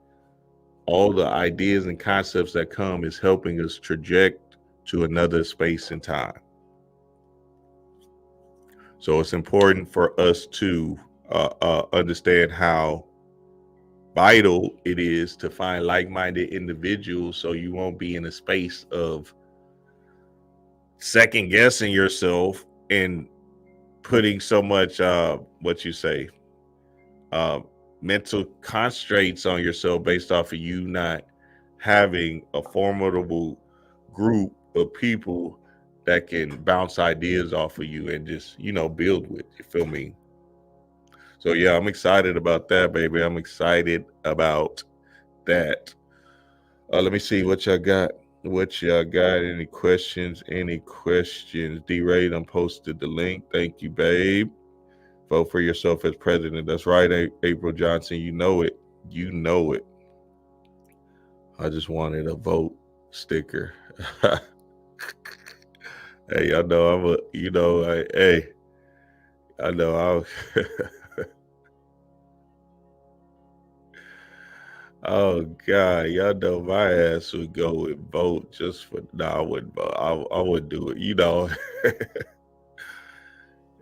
all the ideas and concepts that come is helping us traject to another space and time. So it's important for us to understand how vital it is to find like-minded individuals so you won't be in a space of second guessing yourself and putting so much mental constraints on yourself based off of you not having a formidable group of people that can bounce ideas off of you and just build with. You feel me? So yeah, I'm excited about that, baby. I'm excited about that. Let me see what y'all got. Any questions? D-Ray done posted the link. Thank you, babe. Vote for yourself as president. That's right, April Johnson. You know it. I just wanted a vote sticker. Hey, I know I know oh God, y'all know my ass would go and vote just for. I wouldn't vote. I wouldn't do it.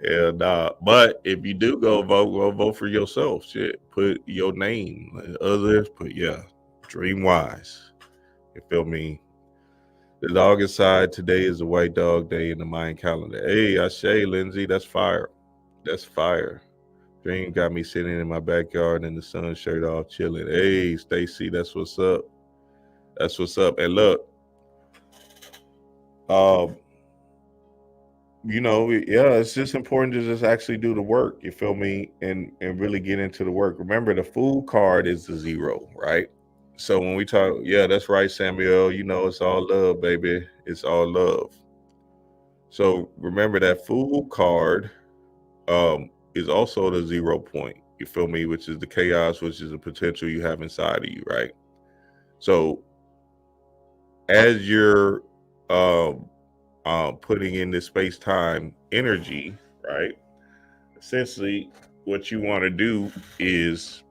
And but if you do go vote for yourself. Shit, put your name. Others put dream wise. You feel me? The dog inside today is a white dog day in the Mayan calendar. Hey, I say, Lindsay, that's fire. Dream got me sitting in my backyard in the sun, shirt off, chilling. Hey, Stacy, that's what's up. And look, it's just important to just actually do the work. You feel me? And really get into the work. Remember, the Fool card is the 0, right? So when we talk, that's right, Samuel. It's all love, baby. It's all love. So remember that Fool card is also the 0 point. You feel me? Which is the chaos, which is the potential you have inside of you, right? So as you're putting in this space-time energy, right? Essentially, what you want to do is,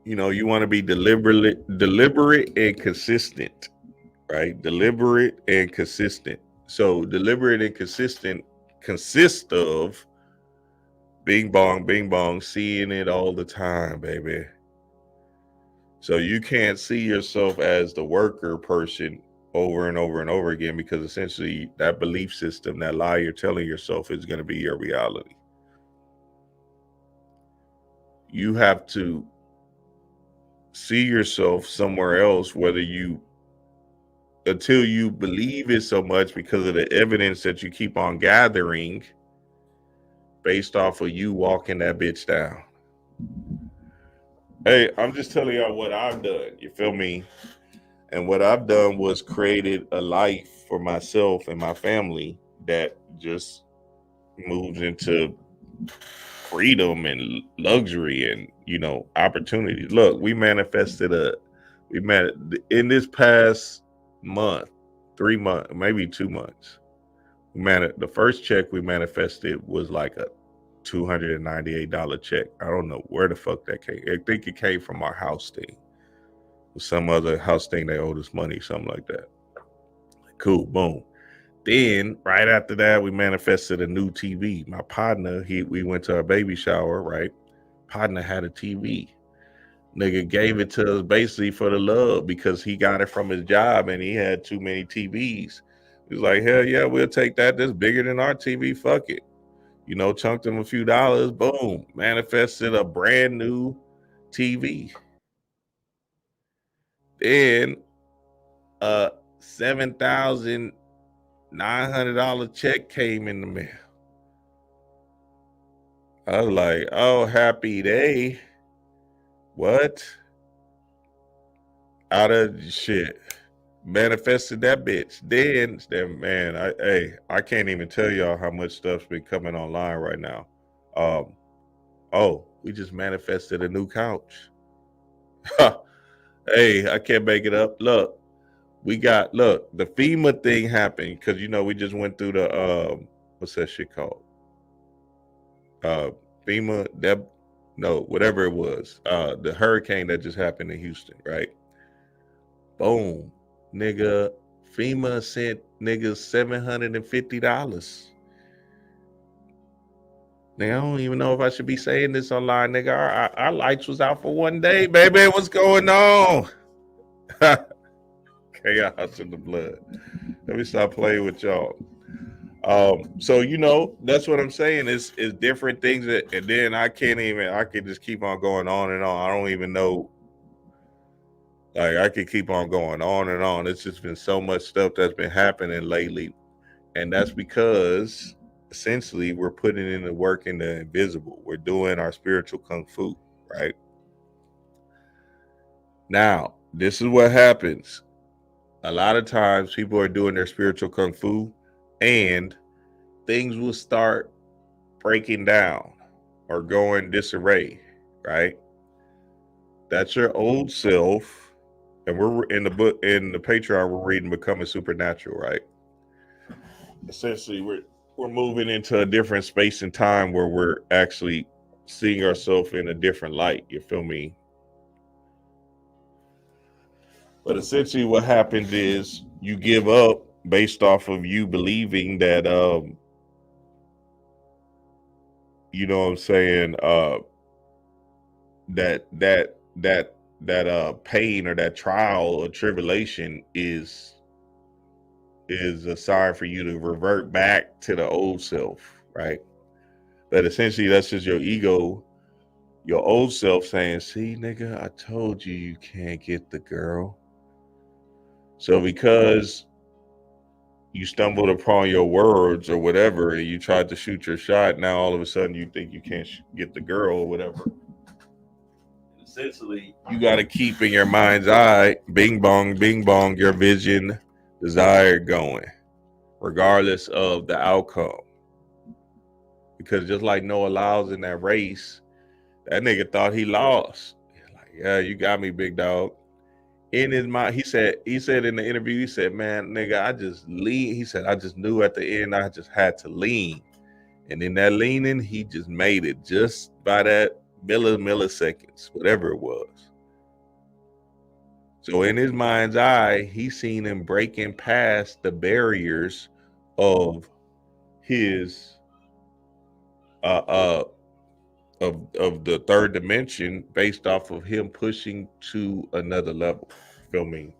you want to be deliberate and consistent, right? Deliberate and consistent. So deliberate and consistent consists of bing bong, seeing it all the time, baby. So you can't see yourself as the worker person over and over and over again, because essentially that belief system, that lie you're telling yourself, is going to be your reality. You have to see yourself somewhere else, until you believe it so much because of the evidence that you keep on gathering based off of you walking that bitch down. Hey, I'm just telling y'all what I've done. You feel me? And what I've done was created a life for myself and my family that just moves into freedom and luxury and, opportunity. Look, we in this past month, 3 months, maybe 2 months. The first check we manifested was like a $298 check. I don't know where the fuck that came. I think it came from our house thing. Some other house thing, they owed us money, something like that. Cool, boom. Then right after that, we manifested a new TV. My partner, we went to our baby shower, right? Partner had a TV. Nigga gave it to us basically for the love, because he got it from his job and he had too many TVs. He was like, hell yeah, we'll take that. That's bigger than our TV. Fuck it. Chunked him a few dollars. Boom. Manifested a brand new TV. Then a $7,900 check came in the mail. I was like, oh, happy day. What? Out of shit. Manifested that bitch. Then man, I can't even tell y'all how much stuff's been coming online right now. We just manifested a new couch. Hey, I can't make it up. Look, the FEMA thing happened because we just went through the what's that shit called? FEMA, whatever it was. The hurricane that just happened in Houston, right? Boom. Nigga, FEMA sent niggas $750. Nigga, I don't even know if I should be saying this online, nigga. Our lights was out for 1 day, baby. What's going on? Chaos in the blood. Let me stop playing with y'all. So that's what I'm saying. Is different things and then I could just keep on going on and on. I don't even know. Like, I could keep on going on and on. It's just been so much stuff that's been happening lately. And that's because essentially we're putting in the work in the invisible. We're doing our spiritual kung fu, right? Now, this is what happens. A lot of times people are doing their spiritual kung fu and things will start breaking down or going disarray, right? That's your old self. And we're in the book, in the Patreon, we're reading Becoming Supernatural, right? Essentially, we're moving into a different space and time where we're actually seeing ourselves in a different light. You feel me? But essentially what happens is you give up based off of you believing that, you know what I'm saying? That pain or that trial or tribulation is a sign for you to revert back to the old self, right? But essentially that's just your ego, your old self saying, see, nigga, I told you you can't get the girl. So because you stumbled upon your words or whatever, and you tried to shoot your shot, now all of a sudden you think you can't get the girl or whatever. Essentially, you got to keep in your mind's eye, bing bong, your vision, desire going, regardless of the outcome. Because just like Noah Lyles in that race, that nigga thought he lost. Like, yeah, you got me, big dog. In his mind, he said in the interview, he said, man, nigga, I just lean. He said, I just knew at the end I just had to lean. And in that leaning, he just made it just by that milliseconds, whatever it was. So in his mind's eye, he seen him breaking past the barriers of his of the third dimension based off of him pushing to another level. Feel me?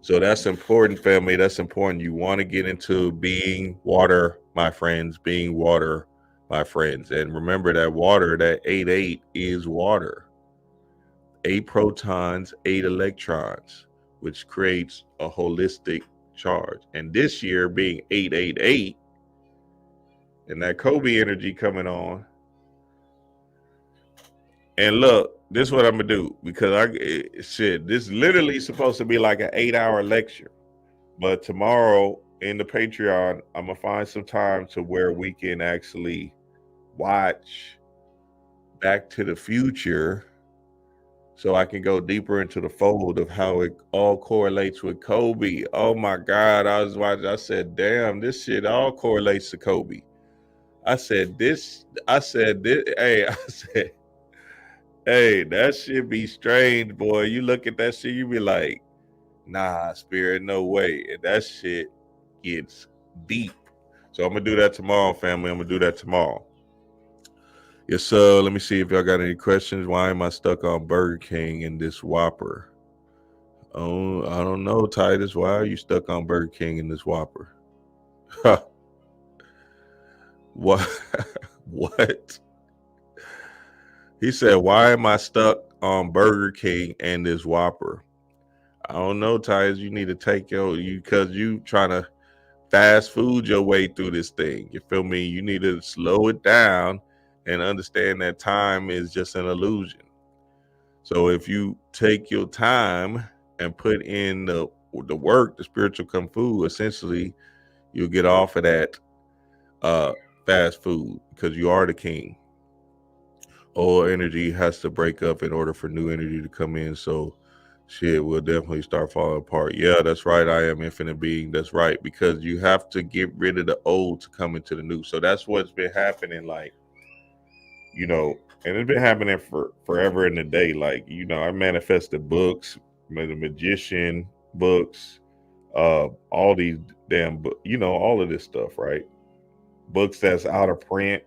So that's important, family. That's important. You want to get into being water, my friends, being water, my friends. And remember that water, that 8-8 is water. 8 protons, 8 electrons, which creates a holistic charge. And this year being 888 and that Kobe energy coming on. And look, this is what I'm gonna do, because this literally supposed to be like an 8-hour lecture. But tomorrow in the Patreon, I'm gonna find some time to where we can actually watch Back to the Future, so I can go deeper into the fold of how it all correlates with Kobe. Oh my God, I was watching, I said, damn, this shit all correlates to Kobe. I said, hey, I said, hey, that shit be strange, boy. You look at that shit, you be like, nah, spirit, no way. And that shit gets deep. So I'm gonna do that tomorrow, family. I'm gonna do that tomorrow. Yes, sir. Let me see if y'all got any questions. Why am I stuck on Burger King in this Whopper? Oh, I don't know, Titus. Why are you stuck on Burger King in this Whopper? What? What? He said, why am I stuck on Burger King and this Whopper? I don't know, Titus. You need to take because you trying to fast food your way through this thing. You feel me? You need to slow it down and understand that time is just an illusion. So if you take your time and put in the work, the spiritual kung fu, essentially you'll get off of that fast food, because you are the king. Old energy has to break up in order for new energy to come in. So shit will definitely start falling apart. Yeah, that's right. I am infinite being. That's right. Because you have to get rid of the old to come into the new. So that's what's been happening. Like, you know, and it's been happening for forever in the day. Like, you know, I manifested books, the magician books, all these damn, you know, all of this stuff, right? Books that's out of print,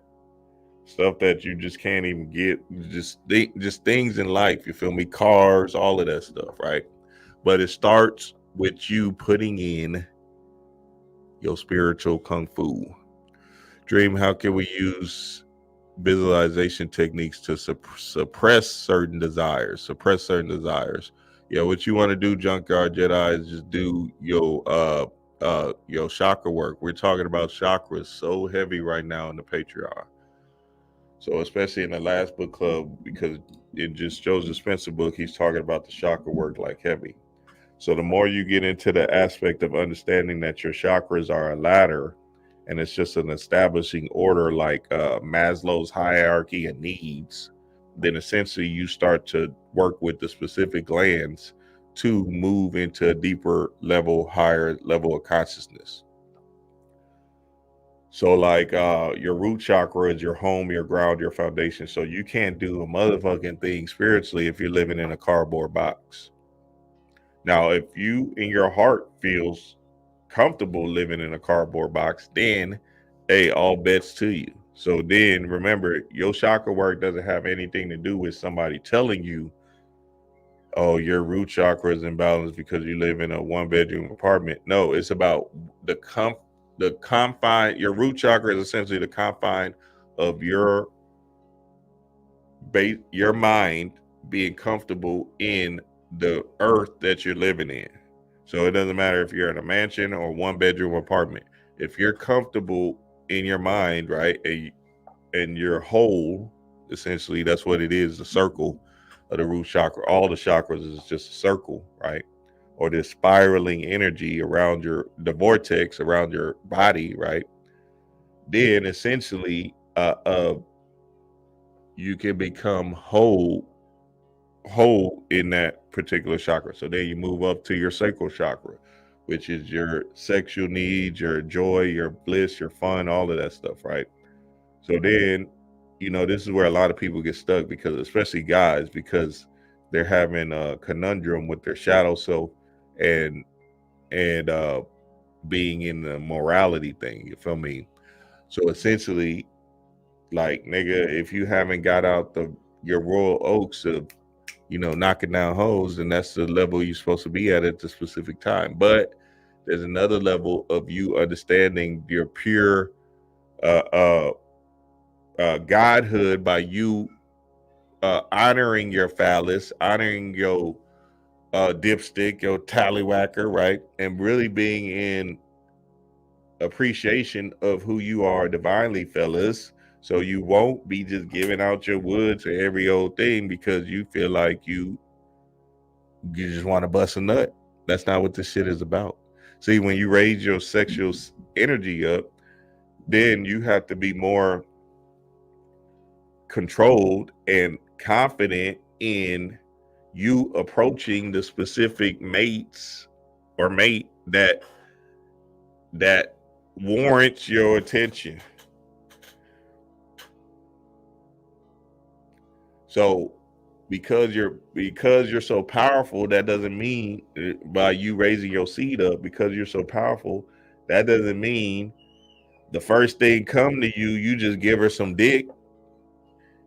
stuff that you just can't even get, just things in life, you feel me? Cars, all of that stuff, right? But it starts with you putting in your spiritual kung fu. Dream, how can we use visualization techniques to suppress certain desires? Yeah, what you want to do, Junkyard Jedi, is just do your chakra work. We're talking about chakras so heavy right now in the Patreon. So especially in the last book club, because it just Joe Dispenza book, he's talking about the chakra work like heavy. So the more you get into the aspect of understanding that your chakras are a ladder, and it's just an establishing order like Maslow's hierarchy of needs, then essentially you start to work with the specific glands to move into a deeper level, higher level of consciousness. So like your root chakra is your home, your ground, your foundation. So you can't do a motherfucking thing spiritually if you're living in a cardboard box. Now, if you in your heart feels comfortable living in a cardboard box, then hey, all bets to you. So then remember, your chakra work doesn't have anything to do with somebody telling you, oh, your root chakra is imbalanced because you live in a 1-bedroom apartment. No, it's about the confine. Your root chakra is essentially the confine of your mind being comfortable in the earth that you're living in. So it doesn't matter if you're in a mansion or 1-bedroom apartment. If you're comfortable in your mind, right, and you're whole, essentially that's what it is, the circle of the root chakra. All the chakras is just a circle, right? Or this spiraling energy around the vortex around your body, right? Then essentially you can become whole in that particular chakra. So then you move up to your sacral chakra, which is your sexual needs, your joy, your bliss, your fun, all of that stuff, right? So then, you know, this is where a lot of people get stuck, because especially guys, because they're having a conundrum with their shadow self and being in the morality thing. You feel me? So essentially, like, nigga, if you haven't got out your royal oaks of, knocking down hoes, then that's the level you're supposed to be at the specific time. But there's another level of you understanding your pure uh, uh, godhood by you honoring your phallus, honoring your dipstick, your tallywhacker, right? And really being in appreciation of who you are divinely, fellas. So you won't be just giving out your wood to every old thing because you feel like you just want to bust a nut. That's not what this shit is about. See, when you raise your sexual energy up, then you have to be more controlled and confident in you approaching the specific mates or mate that warrants your attention. So because you're so powerful, that doesn't mean by you raising your seed up, because you're so powerful, that doesn't mean the first thing come to you, you just give her some dick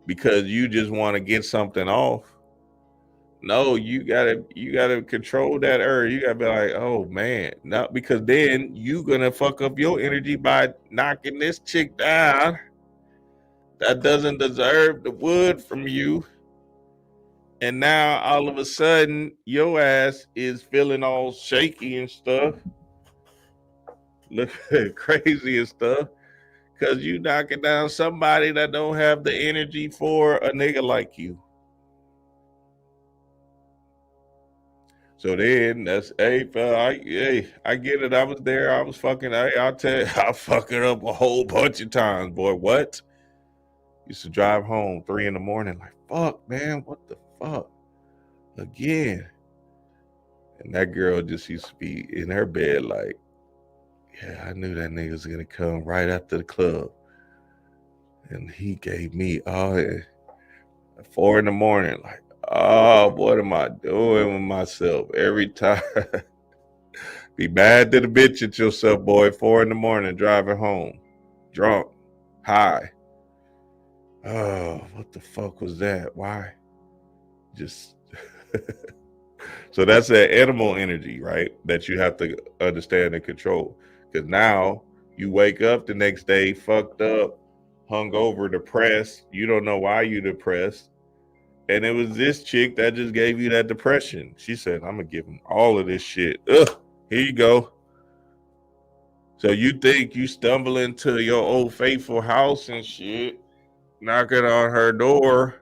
because you just want to get something off. No, you gotta control that urge. You gotta be like, oh man, not because then you gonna fuck up your energy by knocking this chick down that doesn't deserve the wood from you. And now all of a sudden your ass is feeling all shaky and stuff, look crazy and stuff, because you knocking down somebody that don't have the energy for a nigga like you. So then that's, hey, fella, I get it. I was there. I was fucking, I'll tell you, I fuck it up a whole bunch of times, boy. What? Used to drive home 3 a.m, like, fuck, man, what the fuck? Again. And that girl just used to be in her bed like, yeah, I knew that nigga was gonna come right after the club. And he gave me all at 4 a.m, like, oh, what am I doing with myself every time? Be mad to the bitch at yourself, boy. 4 a.m, driving home, drunk, high. Oh, what the fuck was that? Why? Just so that's that animal energy, right? That you have to understand and control. Because now you wake up the next day fucked up, hungover, depressed. You don't know why you depressed. And it was this chick that just gave you that depression. She said, I'm gonna give him all of this shit. Ugh, here you go. So you think you stumble into your old faithful house and shit, knocking on her door,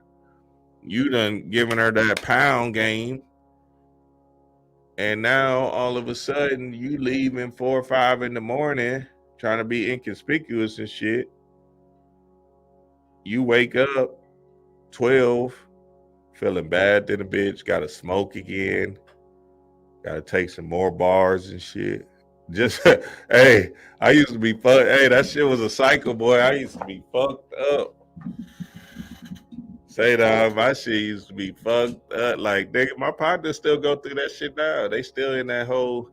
you done giving her that pound game. And now all of a sudden you leaving 4 or 5 a.m, trying to be inconspicuous and shit. You wake up 12, feeling bad to the bitch, gotta smoke again, gotta take some more bars and shit. Just hey, I used to be fucked. Hey, that shit was a cycle, boy. I used to be fucked up. Say that my shit used to be fucked up. Like, nigga, my partners still go through that shit now. They still in that whole.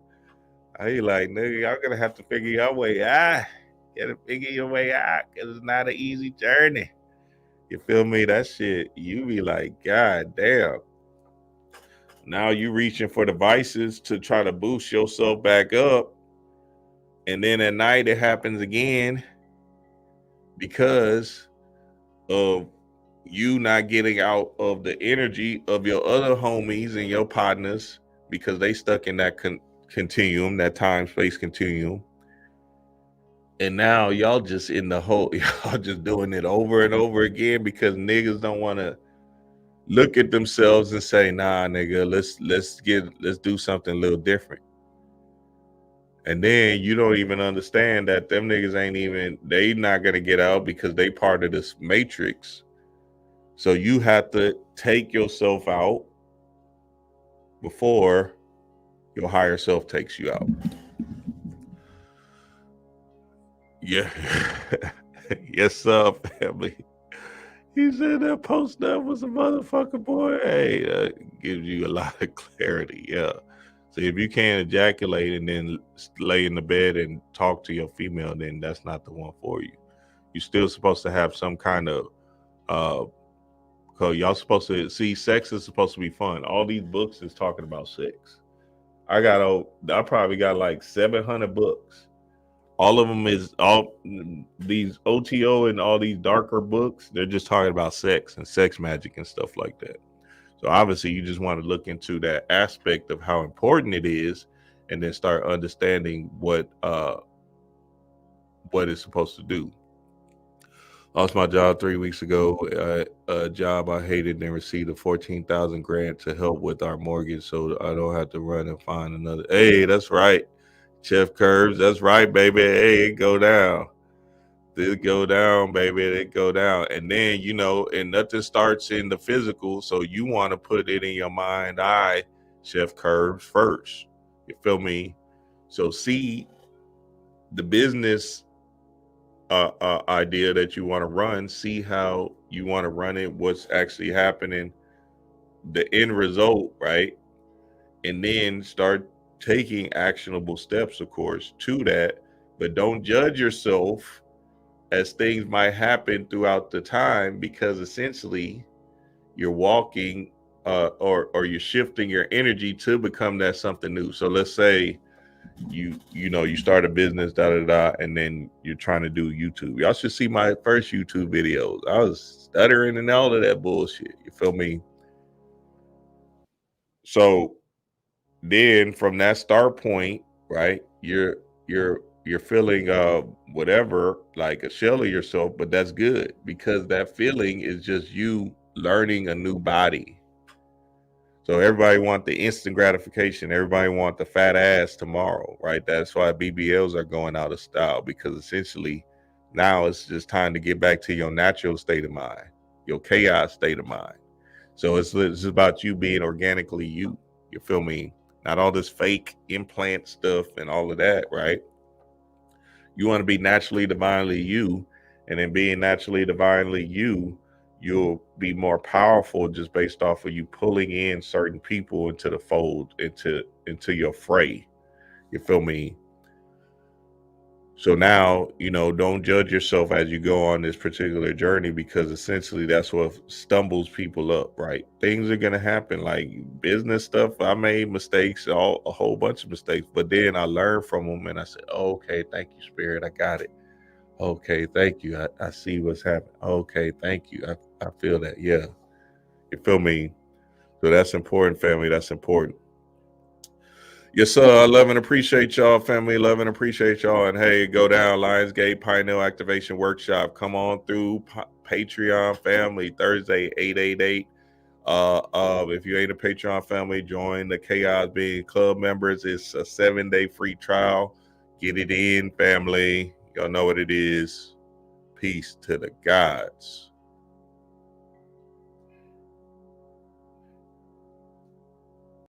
I like, nigga, y'all gonna have to figure your way out. Gotta figure your way out, cause it's not an easy journey. You feel me? That shit, you be like, God damn. Now you reaching for devices to try to boost yourself back up. And then at night it happens again because of you not getting out of the energy of your other homies and your partners, because they stuck in that continuum, that time-space continuum. And now y'all just in the whole, y'all just doing it over and over again because niggas don't want to look at themselves and say, nah, nigga, let's do something a little different. And then you don't even understand that them niggas they not gonna get out because they part of this matrix. So you have to take yourself out before your higher self takes you out. Yeah. Yes, sir, family. He said that post-up was a motherfucker, boy. Hey, gives you a lot of clarity. Yeah. So if you can't ejaculate and then lay in the bed and talk to your female, then that's not the one for you. You're still supposed to have some kind of cause y'all supposed to see sex is supposed to be fun. All these books is talking about sex. I probably got like 700 books. All of them is all these OTO and all these darker books. They're just talking about sex and sex magic and stuff like that. So obviously you just want to look into that aspect of how important it is and then start understanding what it's supposed to do. Lost my job 3 weeks ago. A job I hated and received a $14,000 grant to help with our mortgage, so I don't have to run and find another. Hey, that's right, Chef Curbs. That's right, baby. Hey, it go down. It go down, baby. It go down, and then and nothing starts in the physical. So you want to put it in your mind, Chef Curbs first. You feel me? So see the business idea that you want to run, see how you want to run it, what's actually happening, the end result, right? And then start taking actionable steps, of course, to that. But don't judge yourself as things might happen throughout the time, because essentially you're walking or you're shifting your energy to become that something new. So let's say you start a business, and then you're trying to do YouTube. Y'all should see my first YouTube videos. I was stuttering and all of that bullshit. You feel me? So then from that start point, right, you're feeling whatever, like a shell of yourself, but that's good, because that feeling is just you learning a new body. So everybody want the instant gratification. Everybody want the fat ass tomorrow, right? That's why BBLs are going out of style, because essentially now it's just time to get back to your natural state of mind, your chaos state of mind. So it's about you being organically you. You feel me? Not all this fake implant stuff and all of that, right? You want to be naturally divinely you, and then being naturally divinely you, you'll be more powerful just based off of you pulling in certain people into the fold, into your fray. You feel me? So now, don't judge yourself as you go on this particular journey, because essentially that's what stumbles people up, right? Things are going to happen, like business stuff. I made mistakes, a whole bunch of mistakes, but then I learned from them and I said, oh, okay, thank you, Spirit. I got it. Okay, thank you. I see what's happening. Okay, thank you. I feel that. Yeah. You feel me? So that's important, family. That's important. Yes, sir. I love and appreciate y'all, family. Love and appreciate y'all. And hey, go down Lionsgate Pioneer Activation Workshop. Come on through Patreon family, Thursday, 888. If you ain't a Patreon family, join the Chaos Being Club members. It's a 7-day free trial. Get it in, family. Y'all know what it is. Peace to the gods.